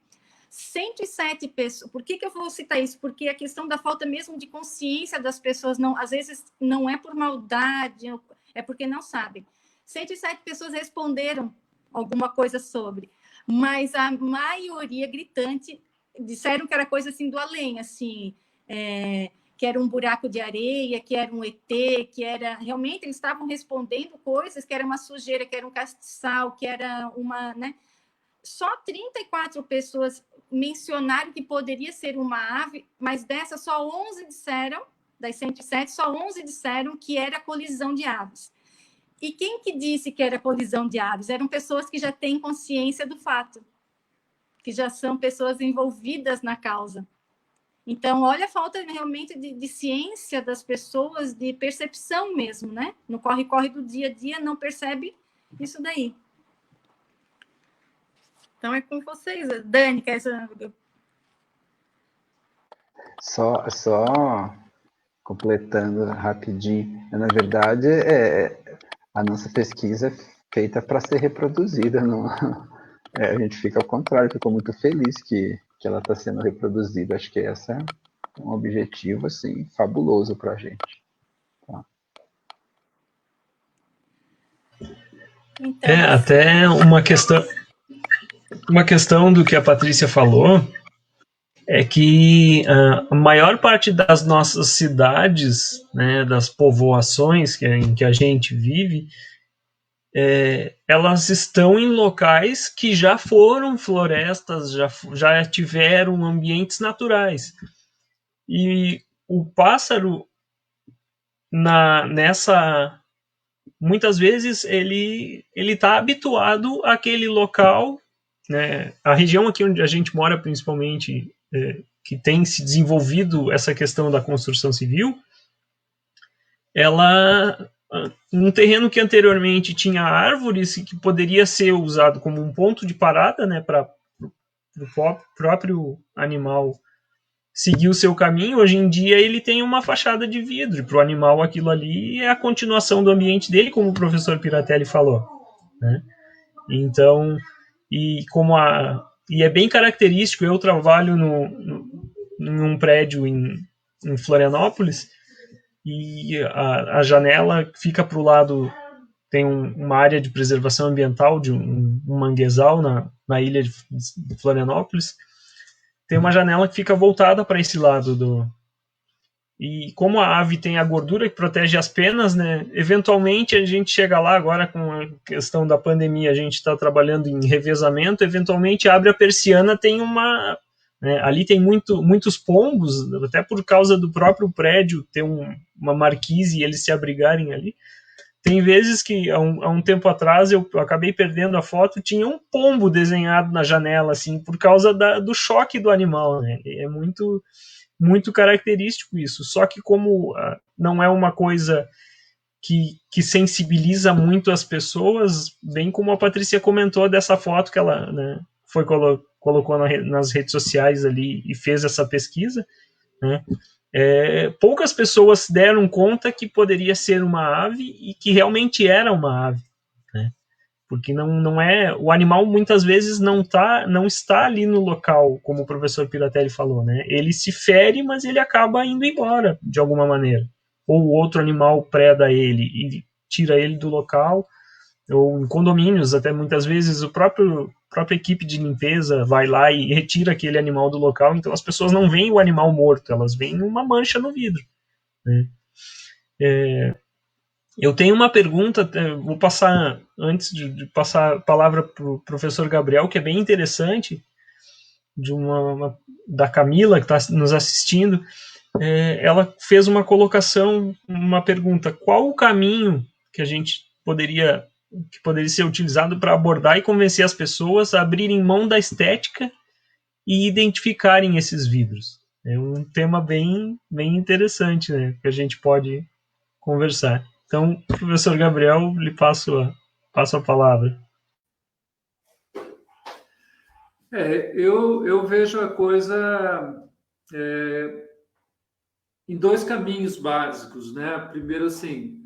107 pessoas. Por que eu vou citar isso? Porque a questão da falta mesmo de consciência das pessoas, não, às vezes não é por maldade, é porque não sabem. 107 pessoas responderam alguma coisa sobre, mas a maioria gritante disseram que era coisa assim do além, assim, que era um buraco de areia, que era um ET, que era... Realmente, eles estavam respondendo coisas que era uma sujeira, que era um castiçal, que era uma... né? Só 34 pessoas mencionaram que poderia ser uma ave, mas dessas só 11 disseram, das 107, só 11 disseram que era colisão de aves. E quem que disse que era colisão de aves? Eram pessoas que já têm consciência do fato, que já são pessoas envolvidas na causa. Então, olha a falta realmente de ciência das pessoas, de percepção mesmo, né? No corre-corre do dia a dia, não percebe isso daí. Então, é com vocês. Dani, quer essa... Só completando rapidinho, na verdade, a nossa pesquisa é feita para ser reproduzida, não, a gente fica ao contrário, ficou muito feliz que ela está sendo reproduzida. Acho que esse é um objetivo assim, fabuloso para a gente. Tá? Então, até uma questão do que a Patrícia falou é que a maior parte das nossas cidades, né, das povoações em que a gente vive, elas estão em locais que já foram florestas, já tiveram ambientes naturais. E o pássaro, muitas vezes, ele está habituado àquele local, né? A região aqui onde a gente mora, principalmente, que tem se desenvolvido essa questão da construção civil, ela, um terreno que anteriormente tinha árvores e que poderia ser usado como um ponto de parada, né, para o próprio animal seguir o seu caminho, hoje em dia ele tem uma fachada de vidro, e para o animal aquilo ali é a continuação do ambiente dele, como o professor Piratelli falou, né? Então, e é bem característico, eu trabalho em um prédio em Florianópolis, e a janela fica para o lado, tem uma área de preservação ambiental, de um manguezal na ilha de Florianópolis, tem uma janela que fica voltada para esse lado e como a ave tem a gordura que protege as penas, né, eventualmente a gente chega lá, agora com a questão da pandemia, a gente está trabalhando em revezamento, eventualmente abre a persiana, tem né, ali tem muitos pombos, até por causa do próprio prédio ter uma marquise e eles se abrigarem ali. Tem vezes que, há um tempo atrás, eu acabei perdendo a foto, tinha um pombo desenhado na janela, assim, por causa do choque do animal, né? É muito, muito característico isso. Só que como não é uma coisa que sensibiliza muito as pessoas, bem como a Patrícia comentou dessa foto que ela, né, colocou nas redes sociais ali e fez essa pesquisa, né? Poucas pessoas deram conta que poderia ser uma ave e que realmente era uma ave, né? Porque não é, o animal muitas vezes não está ali no local, como o professor Piratelli falou, né? Ele se fere, mas ele acaba indo embora de alguma maneira, ou outro animal preda ele e tira ele do local, ou em condomínios, até muitas vezes a própria equipe de limpeza vai lá e retira aquele animal do local, então as pessoas não veem o animal morto, elas veem uma mancha no vidro, né? Eu tenho uma pergunta, vou passar, antes de passar a palavra para o professor Gabriel, que é bem interessante, da Camila, que está nos assistindo. Ela fez uma colocação, uma pergunta: qual o caminho que poderia ser utilizado para abordar e convencer as pessoas a abrirem mão da estética e identificarem esses vidros? É um tema bem, bem interessante, né, que a gente pode conversar. Então, professor Gabriel, lhe passo a palavra. Eu vejo a coisa em dois caminhos básicos, né? Primeiro, assim,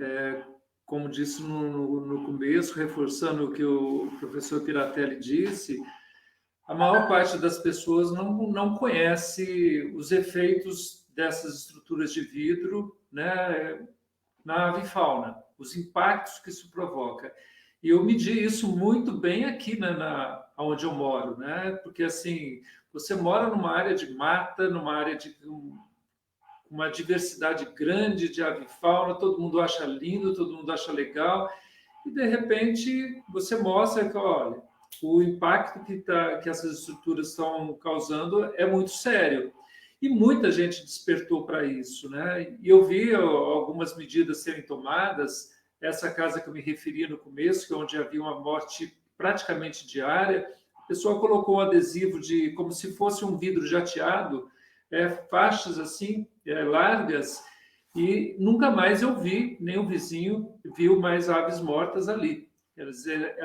como disse no começo, reforçando o que o professor Piratelli disse, a maior parte das pessoas não conhece os efeitos dessas estruturas de vidro, né, na avifauna, os impactos que isso provoca. E eu medi isso muito bem aqui onde eu moro, né? Porque assim, você mora numa área de mata, numa área de uma diversidade grande de avifauna, todo mundo acha lindo, todo mundo acha legal, e de repente você mostra que, olha, o impacto que essas estruturas estão causando é muito sério. E muita gente despertou para isso, né? E eu vi algumas medidas serem tomadas. Essa casa que eu me referi no começo, que é onde havia uma morte praticamente diária, a pessoa colocou um adesivo como se fosse um vidro jateado, faixas assim, largas, e nunca mais eu vi, nem o vizinho viu mais aves mortas ali. Quer dizer,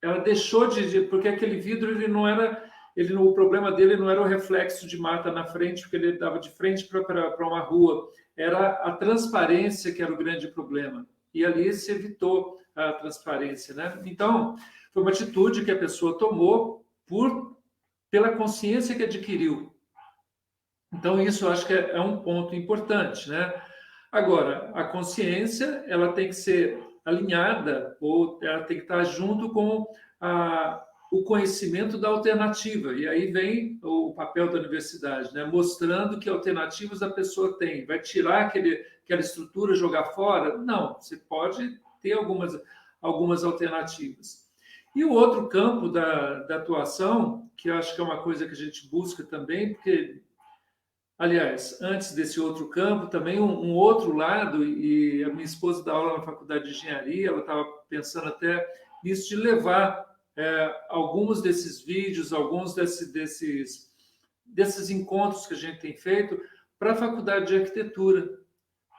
ela deixou porque aquele vidro ele não era... o problema dele não era o reflexo de mata na frente, porque ele dava de frente para uma rua, era a transparência que era o grande problema. E ali se evitou a transparência, né? Então, foi uma atitude que a pessoa tomou pela consciência que adquiriu. Então, isso eu acho que é um ponto importante, né? Agora, a consciência ela tem que ser alinhada, ou ela tem que estar junto com o conhecimento da alternativa. E aí vem o papel da universidade, né? Mostrando que alternativas a pessoa tem. Vai tirar aquela estrutura, jogar fora? Não, você pode ter algumas alternativas. E o outro campo da atuação, que eu acho que é uma coisa que a gente busca também, porque, aliás, antes desse outro campo, também um outro lado, e a minha esposa dá aula na faculdade de engenharia, ela estava pensando até nisso, de levar alguns desses vídeos, alguns desses encontros que a gente tem feito para a faculdade de arquitetura,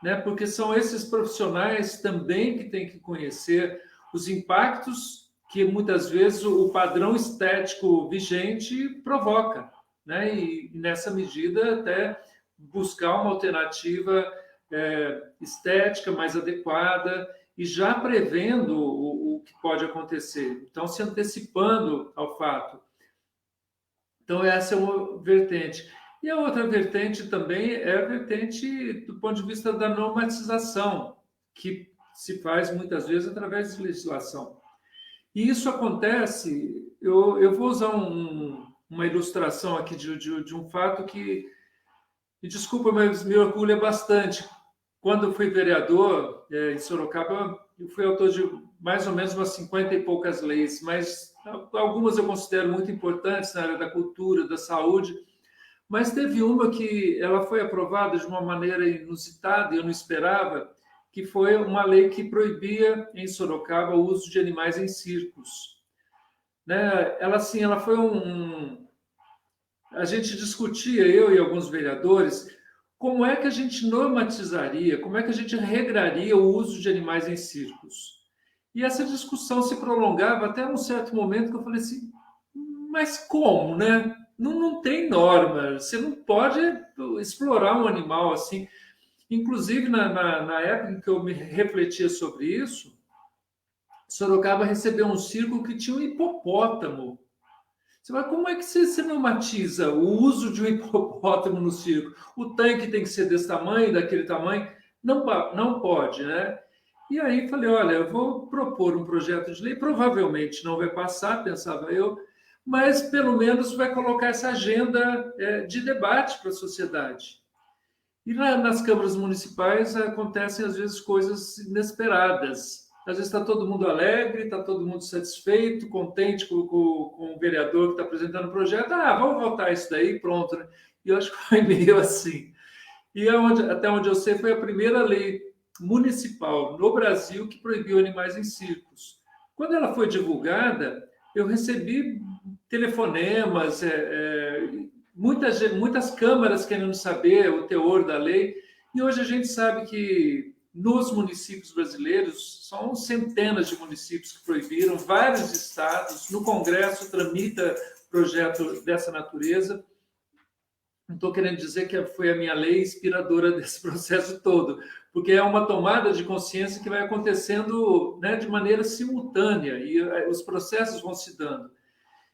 né? Porque são esses profissionais também que têm que conhecer os impactos que muitas vezes o padrão estético vigente provoca, né? E nessa medida até buscar uma alternativa estética mais adequada e já prevendo o que pode acontecer. Então, se antecipando ao fato. Então, essa é uma vertente. E a outra vertente também é a vertente do ponto de vista da normatização, que se faz muitas vezes através de legislação. E isso acontece, eu vou usar uma ilustração aqui de um fato que, me desculpa, mas me orgulha bastante. Quando eu fui vereador em Sorocaba, eu fui autor de mais ou menos umas 50 e poucas leis, mas algumas eu considero muito importantes na área da cultura, da saúde, mas teve uma que ela foi aprovada de uma maneira inusitada, e eu não esperava, que foi uma lei que proibia em Sorocaba o uso de animais em circos. Né? Ela foi A gente discutia, eu e alguns vereadores, como é que a gente normatizaria, como é que a gente regraria o uso de animais em circos. E essa discussão se prolongava até um certo momento que eu falei assim, mas como, né? Não tem norma, você não pode explorar um animal assim. Inclusive, na época em que eu me refletia sobre isso, Sorocaba recebeu um circo que tinha um hipopótamo. Você fala, como é que você normatiza o uso de um hipopótamo no circo? O tanque tem que ser desse tamanho, daquele tamanho? Não pode, né? E aí falei, olha, eu vou propor um projeto de lei, provavelmente não vai passar, pensava eu, mas pelo menos vai colocar essa agenda de debate para a sociedade. E nas câmaras municipais acontecem, às vezes, coisas inesperadas. Às vezes está todo mundo alegre, está todo mundo satisfeito, contente com o vereador que está apresentando o projeto. Vamos votar isso daí, pronto. Né? E eu acho que foi meio assim. E até onde eu sei, foi a primeira lei municipal no Brasil que proibiu animais em circos. Quando ela foi divulgada, eu recebi telefonemas, muitas câmaras querendo saber o teor da lei, e hoje a gente sabe que nos municípios brasileiros, são centenas de municípios que proibiram, vários estados, no Congresso tramita projeto dessa natureza. Não estou querendo dizer que foi a minha lei inspiradora desse processo todo, porque é uma tomada de consciência que vai acontecendo, né, de maneira simultânea, e os processos vão se dando.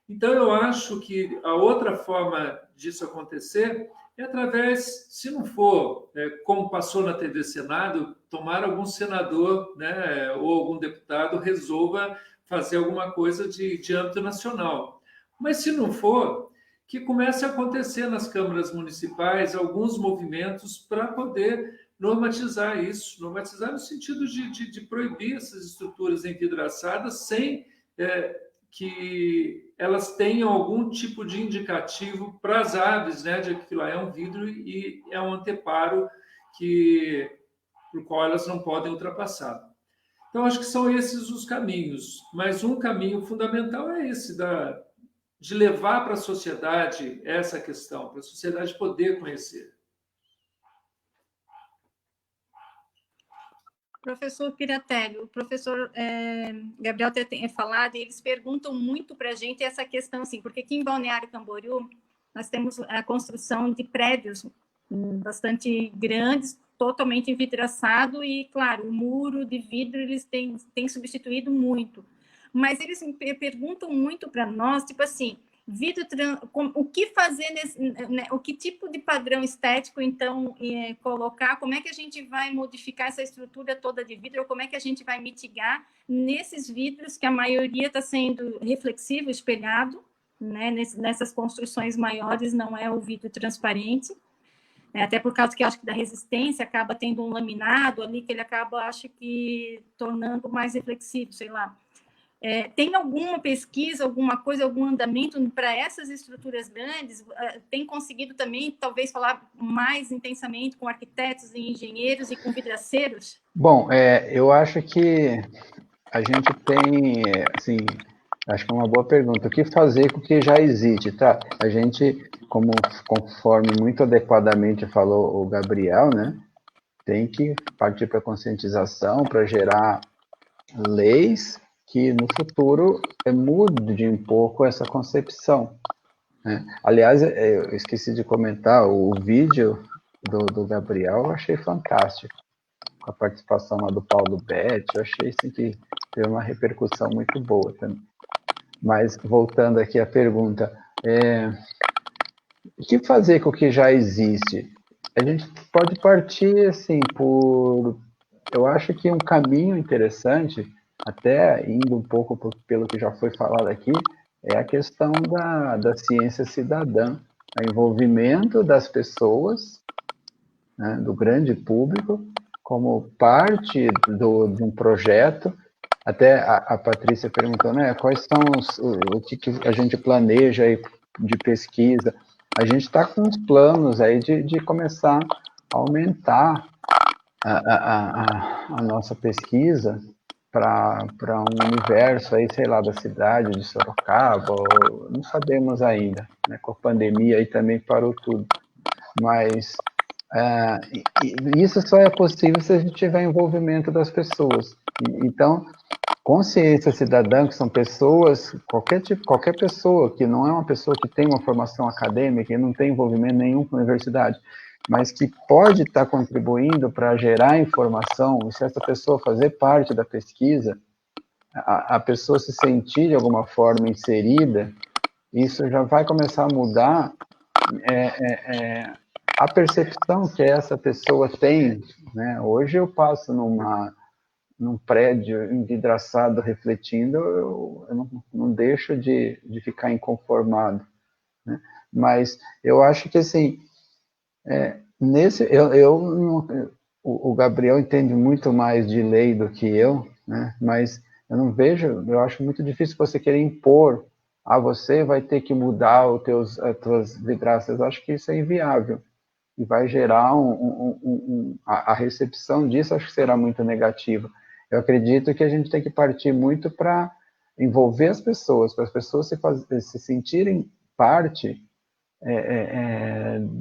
Então, eu acho que a outra forma disso acontecer é através, se não for, como passou na TV Senado, tomara algum senador, né, ou algum deputado resolva fazer alguma coisa de âmbito nacional. Mas, se não for, que comece a acontecer nas câmaras municipais alguns movimentos para poder normatizar isso, normatizar no sentido de proibir essas estruturas envidraçadas sem que elas tenham algum tipo de indicativo para as aves, né, de que aquilo lá é um vidro e é um anteparo por qual elas não podem ultrapassar. Então, acho que são esses os caminhos, mas um caminho fundamental é esse, de levar para a sociedade essa questão, para a sociedade poder conhecer. Professor Piratelli, o professor Gabriel tem falado, e eles perguntam muito para a gente essa questão, assim, porque aqui em Balneário Camboriú nós temos a construção de prédios bastante grandes, totalmente envidraçado, e, claro, o muro de vidro eles têm substituído muito. Mas eles perguntam muito para nós, tipo assim, vidro, o que fazer, né, o que tipo de padrão estético, então, colocar, como é que a gente vai modificar essa estrutura toda de vidro, ou como é que a gente vai mitigar nesses vidros que a maioria está sendo reflexivo, espelhado, né, nessas construções maiores não é o vidro transparente, até por causa que eu acho que da resistência acaba tendo um laminado ali, que ele acaba, acho que, tornando mais reflexivo, sei lá. Tem alguma pesquisa, alguma coisa, algum andamento para essas estruturas grandes? Tem conseguido também, talvez, falar mais intensamente com arquitetos e engenheiros e com vidraceiros? Bom, eu acho que a gente tem, assim, acho que é uma boa pergunta. O que fazer com o que já existe, tá? A gente, conforme muito adequadamente falou o Gabriel, né? Tem que partir para a conscientização, para gerar leis que no futuro mude um pouco essa concepção, né? Aliás, eu esqueci de comentar, o vídeo do Gabriel eu achei fantástico, com a participação lá do Paulo Betti, eu achei assim, que teve uma repercussão muito boa também. Mas, voltando aqui à pergunta, o que fazer com o que já existe? A gente pode partir, assim, eu acho que um caminho interessante, até indo um pouco pelo que já foi falado aqui, é a questão da ciência cidadã, o envolvimento das pessoas, né, do grande público, como parte de um projeto. Até a Patrícia perguntou, né, quais são o que a gente planeja aí de pesquisa. A gente está com uns planos aí de começar a aumentar a nossa pesquisa para um universo aí, sei lá, da cidade de Sorocaba, ou, não sabemos ainda, né? Com a pandemia aí também parou tudo. Mas isso só é possível se a gente tiver envolvimento das pessoas. Então, consciência cidadã, que são pessoas, qualquer pessoa que não é uma pessoa que tem uma formação acadêmica e não tem envolvimento nenhum com a universidade, mas que pode estar contribuindo para gerar informação, e se essa pessoa fazer parte da pesquisa, a pessoa se sentir de alguma forma inserida, isso já vai começar a mudar a percepção que essa pessoa tem, né? Hoje eu passo num prédio envidraçado refletindo, eu não deixo de ficar inconformado, né? Mas eu acho que, assim, o Gabriel entende muito mais de lei do que eu, né? Mas eu acho muito difícil você querer impor, você vai ter que mudar as tuas vidraças. Eu acho que isso é inviável e vai gerar a recepção disso, acho que será muito negativa. Eu acredito que a gente tem que partir muito para envolver as pessoas, para as pessoas se sentirem parte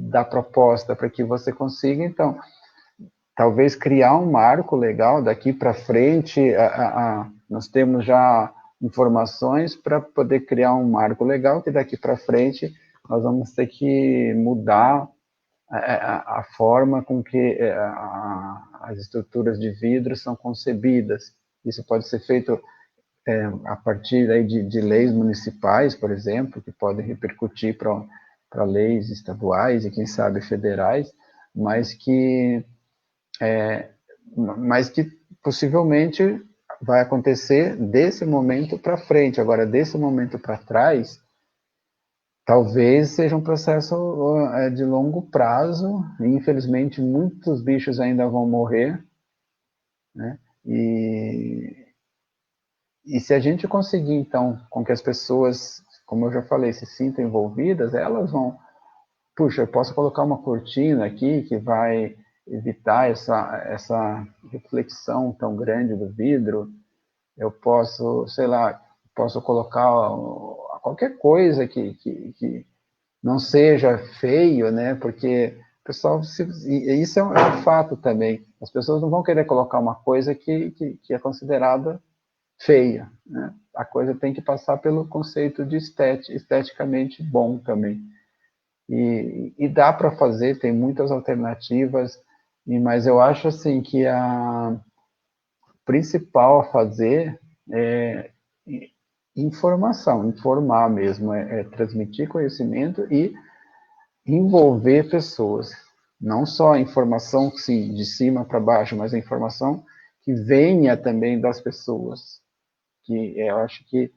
da proposta, para que você consiga, então, talvez criar um marco legal daqui para frente. Nós temos já informações para poder criar um marco legal, que daqui para frente nós vamos ter que mudar a forma com que as estruturas de vidro são concebidas. Isso pode ser feito a partir aí de leis municipais, por exemplo, que podem repercutir para leis estaduais e, quem sabe, federais, mas que possivelmente vai acontecer desse momento para frente. Agora, desse momento para trás, talvez seja um processo de longo prazo, e infelizmente muitos bichos ainda vão morrer, né? E se a gente conseguir, então, com que as pessoas, como eu já falei, se sintam envolvidas, elas vão, puxa, eu posso colocar uma cortina aqui que vai evitar essa reflexão tão grande do vidro, eu posso, sei lá, posso colocar qualquer coisa que não seja feio, né? Porque o pessoal, isso é um fato também, as pessoas não vão querer colocar uma coisa que é considerada feia, né? A coisa tem que passar pelo conceito de esteticamente bom também. E dá para fazer, tem muitas alternativas, mas eu acho assim que a principal a fazer é informação, informar mesmo, transmitir conhecimento e envolver pessoas. Não só a informação sim, de cima para baixo, mas a informação que venha também das pessoas. Que eu acho que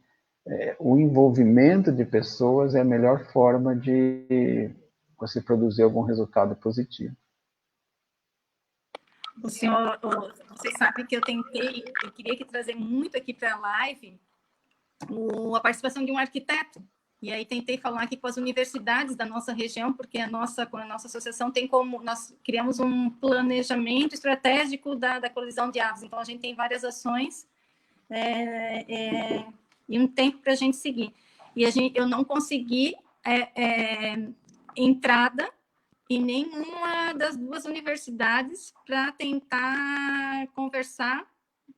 o envolvimento de pessoas é a melhor forma de você produzir algum resultado positivo. O senhor, você sabe que eu queria trazer muito aqui para a live a participação de um arquiteto. E aí tentei falar aqui com as universidades da nossa região, porque a nossa associação tem como, nós criamos um planejamento estratégico da colisão de aves. Então, a gente tem várias ações e um tempo para a gente seguir. E eu não consegui entrada em nenhuma das duas universidades para tentar conversar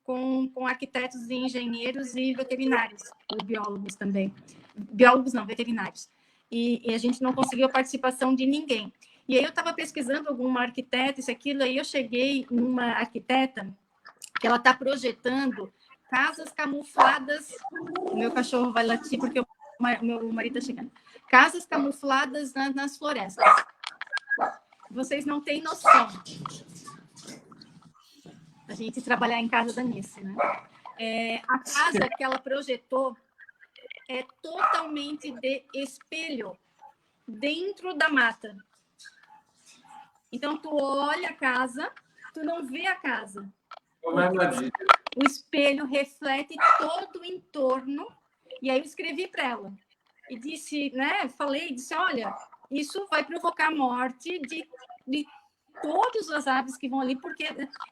com arquitetos e engenheiros e veterinários, ou biólogos também. Biólogos não, veterinários. E a gente não conseguiu a participação de ninguém. E aí eu estava pesquisando alguma arquiteta, isso, aquilo, aí eu cheguei numa arquiteta que ela está projetando casas camufladas. O meu cachorro vai latir porque o meu marido está chegando. Casas camufladas nas florestas. Vocês não têm noção. A gente trabalhar em casa da Nice, né? A casa que ela projetou é totalmente de espelho dentro da mata. Então, tu olha a casa, tu não vê a casa. O espelho reflete todo o entorno. E aí eu escrevi para ela e disse, né? Disse, olha, isso vai provocar a morte de todas as aves que vão ali, porque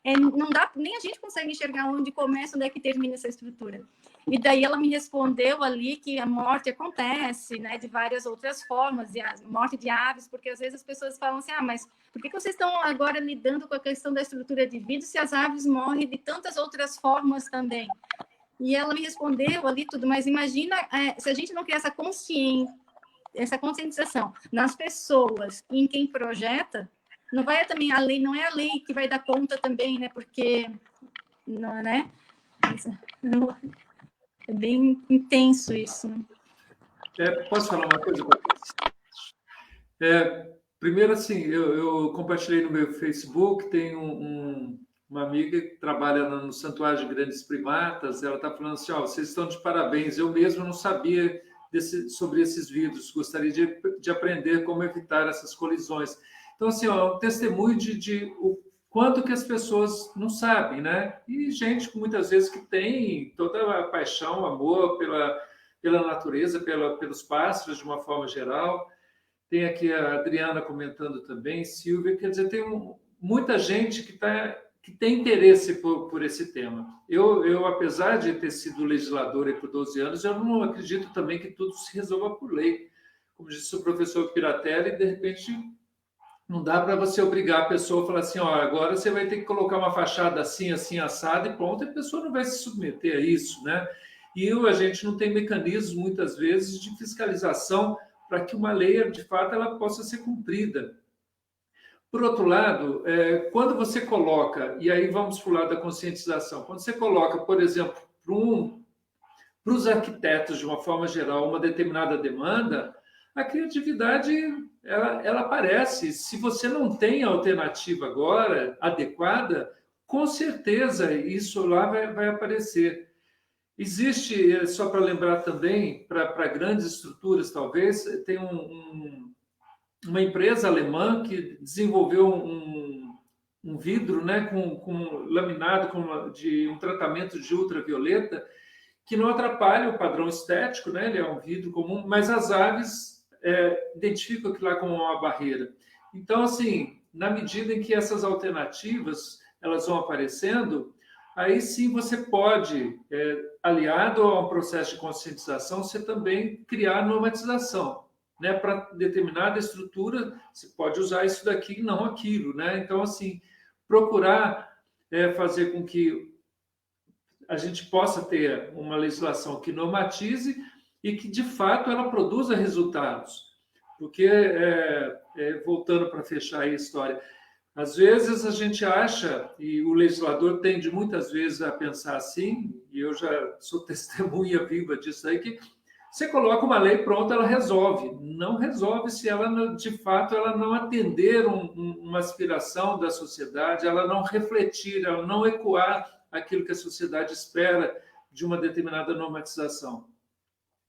não dá, nem a gente consegue enxergar onde começa, onde é que termina essa estrutura. E daí ela me respondeu ali que a morte acontece, né, de várias outras formas, e a morte de aves, porque às vezes as pessoas falam assim, mas por que vocês estão agora lidando com a questão da estrutura de vidro se as aves morrem de tantas outras formas também? E ela me respondeu ali tudo, mas imagina se a gente não criar essa conscientização nas pessoas e em quem projeta, não vai também a lei, não é a lei que vai dar conta também, né? Porque não, né? É bem intenso isso. Posso falar uma coisa? Primeiro, assim, eu compartilhei no meu Facebook, tem uma amiga que trabalha no Santuário de Grandes Primatas, ela está falando assim, vocês estão de parabéns, eu mesmo não sabia sobre esses vidros, gostaria de aprender como evitar essas colisões. Então, assim, é um testemunho de o quanto que as pessoas não sabem, né? E gente, muitas vezes, que tem toda a paixão, amor pela natureza, pelos pássaros, de uma forma geral. Tem aqui a Adriana comentando também, Silvia, quer dizer, tem muita gente que tem interesse por esse tema. Eu, apesar de ter sido legislador por 12 anos, eu não acredito também que tudo se resolva por lei. Como disse o professor Piratelli, de repente não dá para você obrigar a pessoa a falar assim, agora você vai ter que colocar uma fachada assim, assim, assada e pronto, e a pessoa não vai se submeter a isso, né? E a gente não tem mecanismos, muitas vezes, de fiscalização para que uma lei, de fato, ela possa ser cumprida. Por outro lado, quando você coloca, e aí vamos para o lado da conscientização, quando você coloca, por exemplo, para os arquitetos, de uma forma geral, uma determinada demanda, a criatividade ela aparece. Se você não tem alternativa agora adequada, com certeza isso lá vai aparecer. Existe, só para lembrar também, para grandes estruturas talvez, tem uma empresa alemã que desenvolveu um vidro, né, com laminado de um tratamento de ultravioleta que não atrapalha o padrão estético, né? Ele é um vidro comum, mas as aves identificam aquilo lá como uma barreira. Então, assim, na medida em que essas alternativas elas vão aparecendo, aí sim você pode, aliado a um processo de conscientização, você também criar normatização, né? Para determinada estrutura, você pode usar isso daqui e não aquilo, né? Então, assim, procurar fazer com que a gente possa ter uma legislação que normatize e que, de fato, ela produza resultados. Porque, voltando para fechar aí a história, às vezes a gente acha, e o legislador tende muitas vezes a pensar assim, e eu já sou testemunha viva disso aí, que você coloca uma lei pronta, ela resolve. Não resolve se ela, de fato, ela não atender uma aspiração da sociedade, ela não refletir, ela não ecoar aquilo que a sociedade espera de uma determinada normatização.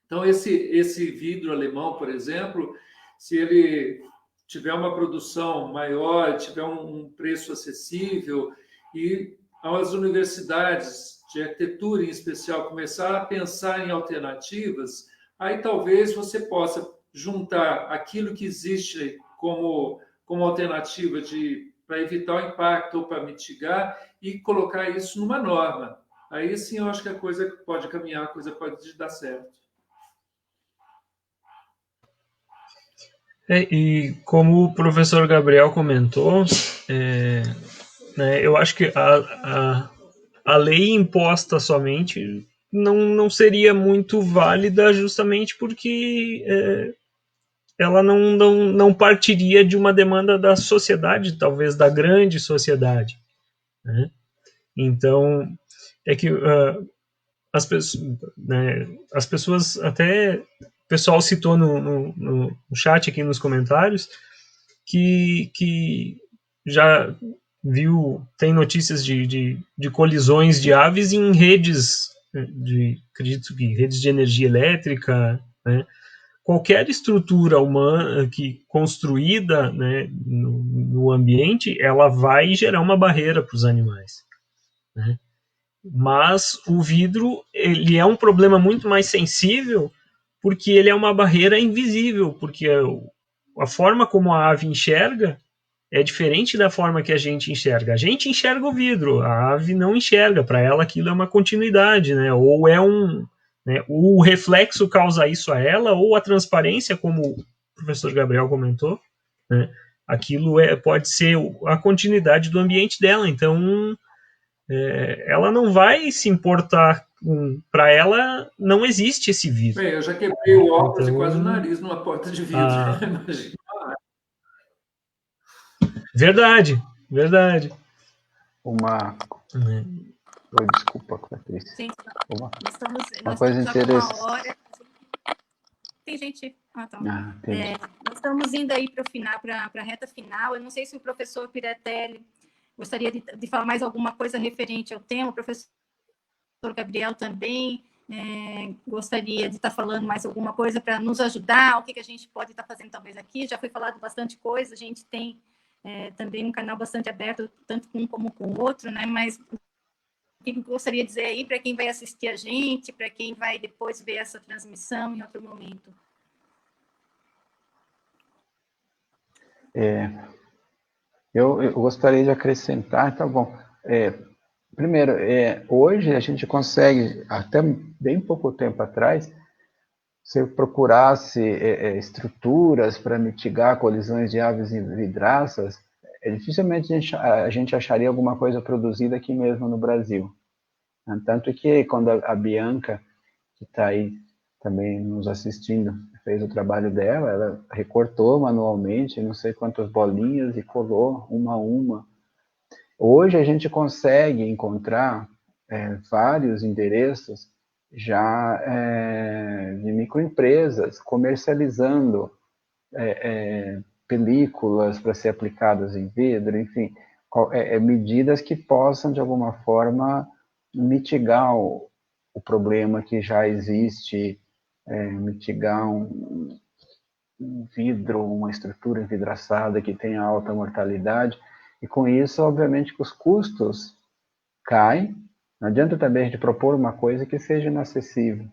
Então, esse vidro alemão, por exemplo, se ele tiver uma produção maior, tiver um preço acessível e as universidades de arquitetura, em especial, começar a pensar em alternativas, aí talvez você possa juntar aquilo que existe como alternativa para evitar o impacto ou para mitigar e colocar isso numa norma. Aí sim eu acho que a coisa pode caminhar, a coisa pode dar certo. E como o professor Gabriel comentou, né, eu acho que a lei imposta somente não seria muito válida justamente porque ela não partiria de uma demanda da sociedade, talvez da grande sociedade, né? Então, é que as pessoas, até o pessoal citou no chat aqui nos comentários, que já viu, tem notícias de colisões de aves em redes, acredito que redes de energia elétrica, né? Qualquer estrutura humana que construída, né, no ambiente, ela vai gerar uma barreira para os animais, né? Mas o vidro, ele é um problema muito mais sensível porque ele é uma barreira invisível, porque a forma como a ave enxerga é diferente da forma que a gente enxerga. A gente enxerga o vidro, a ave não enxerga. Para ela aquilo é uma continuidade, né? Ou né, o reflexo causa isso a ela, ou a transparência, como o professor Gabriel comentou, né? Aquilo pode ser a continuidade do ambiente dela. Então, ela não vai se importar. Para ela, não existe esse vidro. Bem, eu já quebrei o óculos então, e quase o nariz numa porta de vidro. Imagina. Verdade. Desculpa, Patrícia. Gente, Uma coisa interessante. Uma hora. Tem gente. Tá. Nós estamos indo aí para o final, para a reta final. Eu não sei se o professor Piratelli gostaria de falar mais alguma coisa referente ao tema. O professor Gabriel também gostaria de estar falando mais alguma coisa para nos ajudar. O que a gente pode estar fazendo talvez aqui? Já foi falado bastante coisa. A gente tem também um canal bastante aberto, tanto com um como com o outro, né? Mas o que eu gostaria de dizer aí para quem vai assistir a gente, para quem vai depois ver essa transmissão em outro momento? Eu gostaria de acrescentar, tá bom. Primeiro, hoje a gente consegue, até bem pouco tempo atrás, se eu procurasse estruturas para mitigar colisões de aves vidraças, dificilmente a gente acharia alguma coisa produzida aqui mesmo no Brasil. Tanto que quando a Bianca, que está aí também nos assistindo, fez o trabalho dela, ela recortou manualmente não sei quantas bolinhas e colou uma a uma. Hoje a gente consegue encontrar vários endereços já de microempresas comercializando películas para ser aplicadas em vidro, enfim, medidas que possam, de alguma forma, mitigar o problema que já existe, mitigar um vidro, uma estrutura envidraçada que tenha alta mortalidade, e com isso, obviamente, que os custos caem. Não adianta também a gente propor uma coisa que seja inacessível.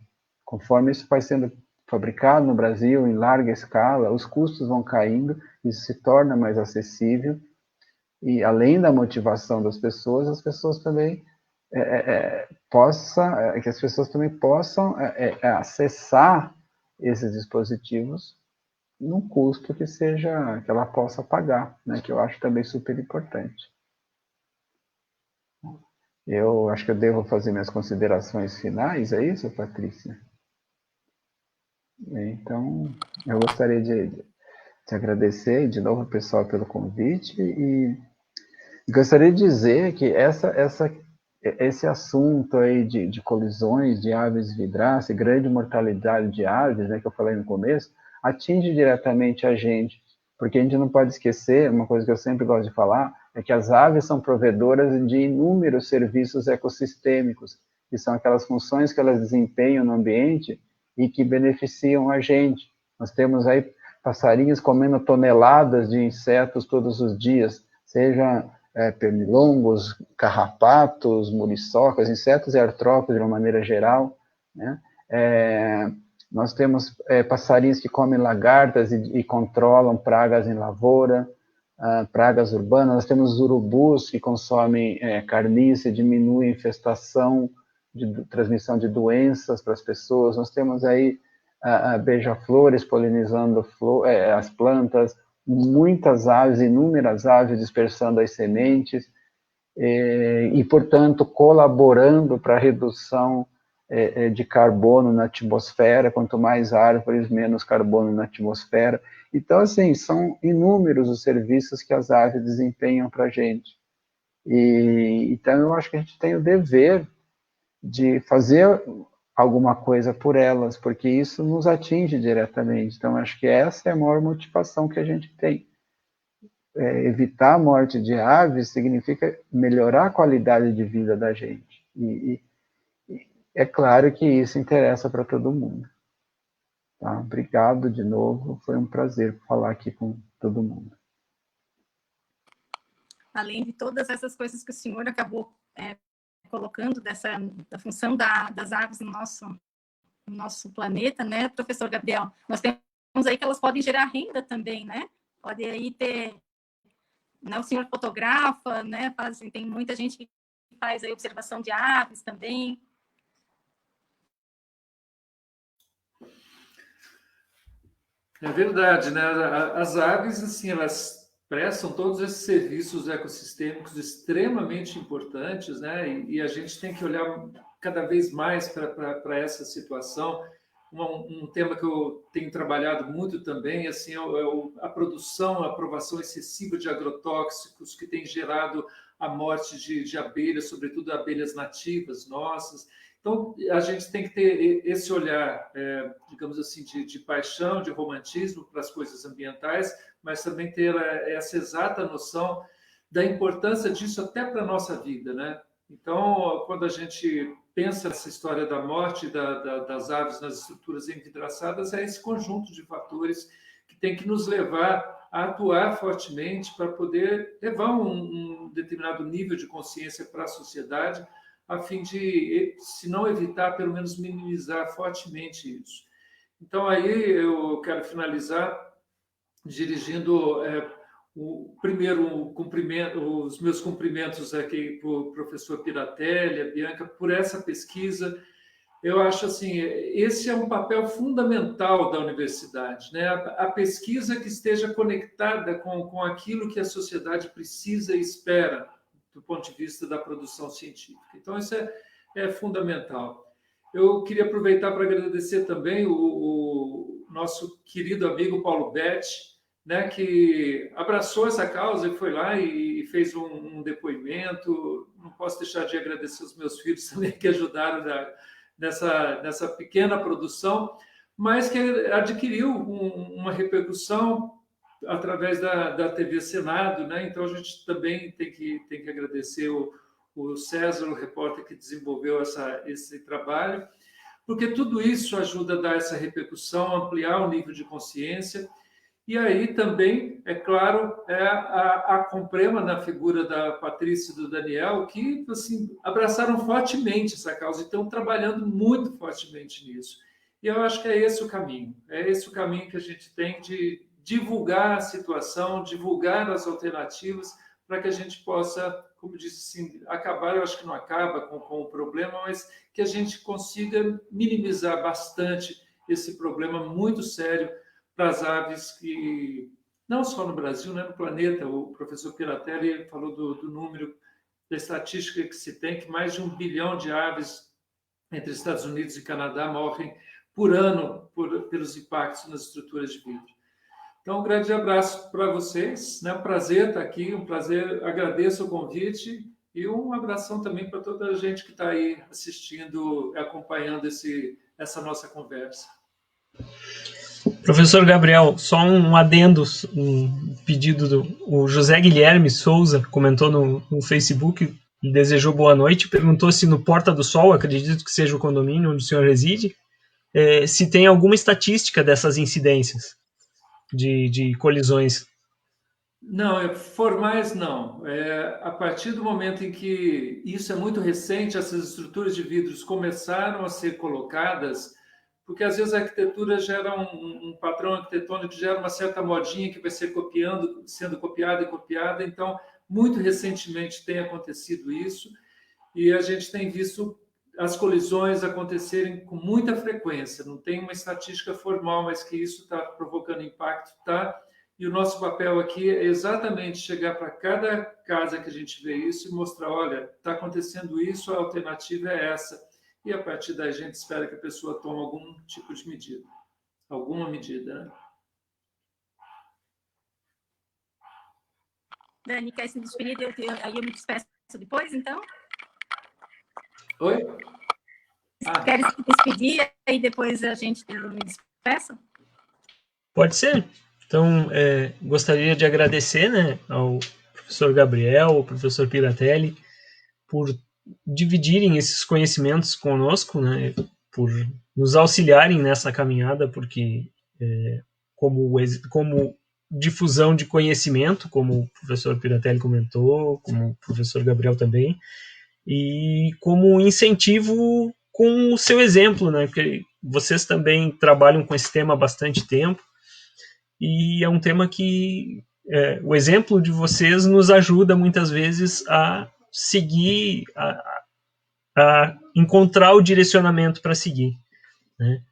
Conforme isso vai sendo fabricado no Brasil em larga escala, os custos vão caindo, isso se torna mais acessível, e além da motivação das pessoas, as pessoas também que as pessoas também possam acessar esses dispositivos num custo que ela possa pagar, né, que eu acho também super importante. Eu acho que eu devo fazer minhas considerações finais, é isso, Patrícia? Então, eu gostaria de agradecer de novo, pessoal, pelo convite e gostaria de dizer que esse assunto aí de colisões de aves vidraças, grande mortalidade de aves, né, que eu falei no começo, atinge diretamente a gente, porque a gente não pode esquecer, uma coisa que eu sempre gosto de falar, é que as aves são provedoras de inúmeros serviços ecossistêmicos, que são aquelas funções que elas desempenham no ambiente e que beneficiam a gente. Nós temos aí passarinhos comendo toneladas de insetos todos os dias, seja pernilongos, carrapatos, muriçocas, insetos e artrópodes de uma maneira geral, né? Nós temos passarinhos que comem lagartas e controlam pragas em lavoura, pragas urbanas. Nós temos urubus que consomem carniça e diminuem a infestação de transmissão de doenças para as pessoas. Nós temos aí beija-flores polinizando as plantas, muitas aves, inúmeras aves dispersando as sementes e, portanto, colaborando para a redução de carbono na atmosfera. Quanto mais árvores, menos carbono na atmosfera. Então, assim, são inúmeros os serviços que as aves desempenham para a gente. Então, eu acho que a gente tem o dever de fazer alguma coisa por elas, porque isso nos atinge diretamente. Então, acho que essa é a maior motivação que a gente tem. Evitar a morte de aves significa melhorar a qualidade de vida da gente. E é claro que isso interessa para todo mundo. Tá? Obrigado de novo, foi um prazer falar aqui com todo mundo. Além de todas essas coisas que o senhor acabou colocando da função das aves no nosso planeta, né, professor Gabriel? Nós temos aí que elas podem gerar renda também, né? Pode aí ter, né, o senhor fotografa, né? Tem muita gente que faz aí observação de aves também. É verdade, né? As aves, assim, elas prestam todos esses serviços ecossistêmicos extremamente importantes, né? E a gente tem que olhar cada vez mais para essa situação. Um tema que eu tenho trabalhado muito também, assim, é a produção, a aprovação excessiva de agrotóxicos que tem gerado a morte de abelhas, sobretudo abelhas nativas nossas. Então, a gente tem que ter esse olhar, digamos assim, de paixão, de romantismo para as coisas ambientais, mas também ter essa exata noção da importância disso até para a nossa vida, né? Então, quando a gente pensa nessa história da morte das aves nas estruturas envidraçadas, é esse conjunto de fatores que tem que nos levar a atuar fortemente para poder levar um determinado nível de consciência para a sociedade, a fim de, se não evitar, pelo menos minimizar fortemente isso. Então, aí eu quero finalizar dirigindo os meus cumprimentos aqui para o professor Piratelli, a Bianca, por essa pesquisa. Eu acho assim, esse é um papel fundamental da universidade, né? A pesquisa que esteja conectada com aquilo que a sociedade precisa e espera do ponto de vista da produção científica. Então, isso é fundamental. Eu queria aproveitar para agradecer também o nosso querido amigo Paulo Betti, né, que abraçou essa causa e foi lá e fez um depoimento. Não posso deixar de agradecer os meus filhos também, que ajudaram nessa pequena produção, mas que adquiriu uma repercussão através da TV Senado, né? Então a gente também tem que agradecer o César, o repórter que desenvolveu esse trabalho, porque tudo isso ajuda a dar essa repercussão, ampliar o nível de consciência. E aí também, é claro, a Comprema, na figura da Patrícia e do Daniel, que assim, abraçaram fortemente essa causa e estão trabalhando muito fortemente nisso. E eu acho que é esse o caminho que a gente tem de divulgar a situação, divulgar as alternativas, para que a gente possa, como disse assim, acabar, eu acho que não acaba com o problema, mas que a gente consiga minimizar bastante esse problema muito sério para as aves que, não só no Brasil, né, no planeta. O professor Piratelli falou do número, da estatística que se tem, que mais de 1 bilhão de aves entre Estados Unidos e Canadá morrem por ano pelos impactos nas estruturas de vidro. Então, um grande abraço para vocês, né? Um prazer estar aqui, um prazer, agradeço o convite e um abração também para toda a gente que está aí assistindo, acompanhando essa nossa conversa. Professor Gabriel, só um adendo, um pedido o José Guilherme Souza comentou no Facebook, desejou boa noite, perguntou se no Porta do Sol, acredito que seja o condomínio onde o senhor reside, se tem alguma estatística dessas incidências de colisões. Não, formais não. A partir do momento em que isso é muito recente, essas estruturas de vidros começaram a ser colocadas, porque às vezes a arquitetura gera um padrão arquitetônico que gera uma certa modinha que vai ser sendo copiada e copiada. Então, muito recentemente tem acontecido isso e a gente tem visto as colisões acontecerem com muita frequência. Não tem uma estatística formal, mas que isso está provocando impacto, tá? E o nosso papel aqui é exatamente chegar para cada casa que a gente vê isso e mostrar, olha, está acontecendo isso, a alternativa é essa. E a partir daí a gente espera que a pessoa tome algum tipo de medida. Alguma medida, né? Dani, quer se despedir? Aí eu me despeço depois, então? Oi? Quer se despedir e depois a gente me despeça? Pode ser. Então, gostaria de agradecer, né, ao professor Gabriel, ao professor Piratelli, por dividirem esses conhecimentos conosco, né, por nos auxiliarem nessa caminhada, porque como difusão de conhecimento, como o professor Piratelli comentou, como o professor Gabriel também, e como incentivo com o seu exemplo, né, porque vocês também trabalham com esse tema há bastante tempo, e é um tema que o exemplo de vocês nos ajuda muitas vezes a seguir, a encontrar o direcionamento para seguir, né?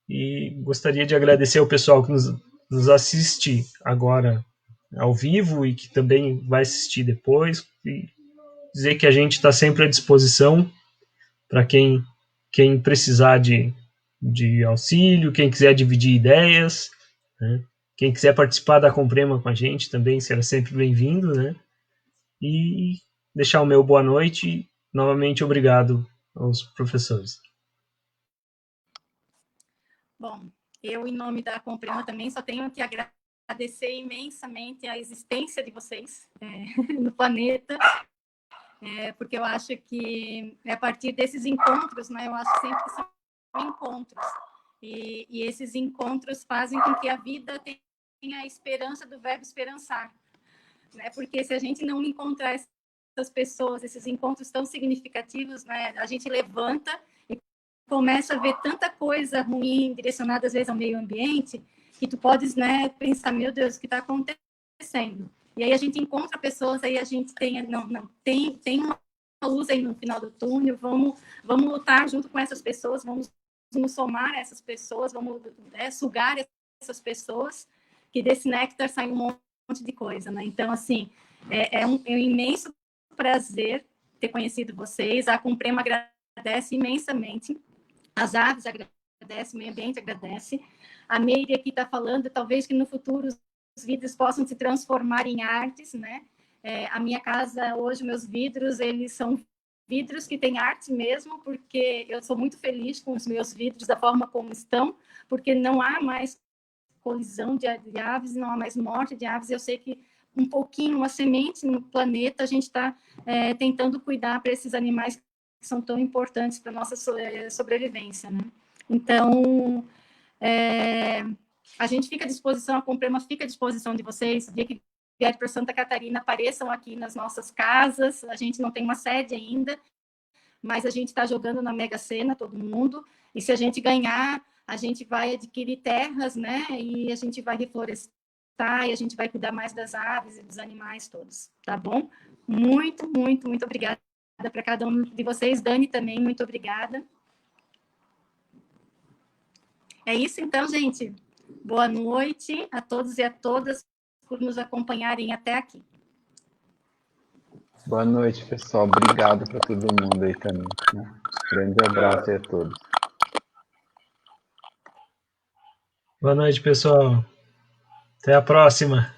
E gostaria de agradecer ao pessoal que nos assiste agora ao vivo e que também vai assistir depois, e dizer que a gente está sempre à disposição para quem precisar de auxílio, quem quiser dividir ideias, né? Quem quiser participar da Comprema com a gente também será sempre bem-vindo, né? E deixar o meu boa noite. Novamente, obrigado aos professores. Bom, eu, em nome da Comprema, também só tenho que agradecer imensamente a existência de vocês no planeta, porque eu acho que a partir desses encontros, né, eu acho sempre que são encontros, e esses encontros fazem com que a vida tenha a esperança do verbo esperançar, né? Porque se a gente não encontrar essas pessoas, esses encontros tão significativos, né, a gente levanta e começa a ver tanta coisa ruim direcionada às vezes ao meio ambiente, que tu podes, né, pensar, meu Deus, o que está acontecendo? E aí a gente encontra pessoas, aí a gente tem uma luz aí no final do túnel, vamos lutar junto com essas pessoas, vamos nos somar a essas pessoas, vamos sugar essas pessoas, que desse néctar sai um monte de coisa, né? Então, assim, é um imenso prazer ter conhecido vocês. A Comprema agradece imensamente, as aves agradecem, o meio ambiente agradece. A Meire aqui está falando, talvez que no futuro os vidros possam se transformar em artes, né? A minha casa, hoje, meus vidros, eles são vidros que têm arte mesmo, porque eu sou muito feliz com os meus vidros da forma como estão, porque não há mais colisão de aves, não há mais morte de aves. Eu sei que um pouquinho, uma semente no planeta, a gente está tentando cuidar para esses animais que são tão importantes para a nossa sobrevivência, né? Então, a gente fica à disposição, a Comprema fica à disposição de vocês, o dia que vier para Santa Catarina, apareçam aqui nas nossas casas. A gente não tem uma sede ainda, mas a gente está jogando na Mega Sena, todo mundo, e se a gente ganhar, a gente vai adquirir terras, né? E a gente vai reflorestar, e a gente vai cuidar mais das aves e dos animais todos, tá bom? Muito, muito, muito obrigada para cada um de vocês. Dani também, muito obrigada. É isso então, gente. Boa noite a todos e a todas por nos acompanharem até aqui. Boa noite, pessoal. Obrigado para todo mundo aí também, né? Grande abraço aí a todos. Boa noite, pessoal. Até a próxima.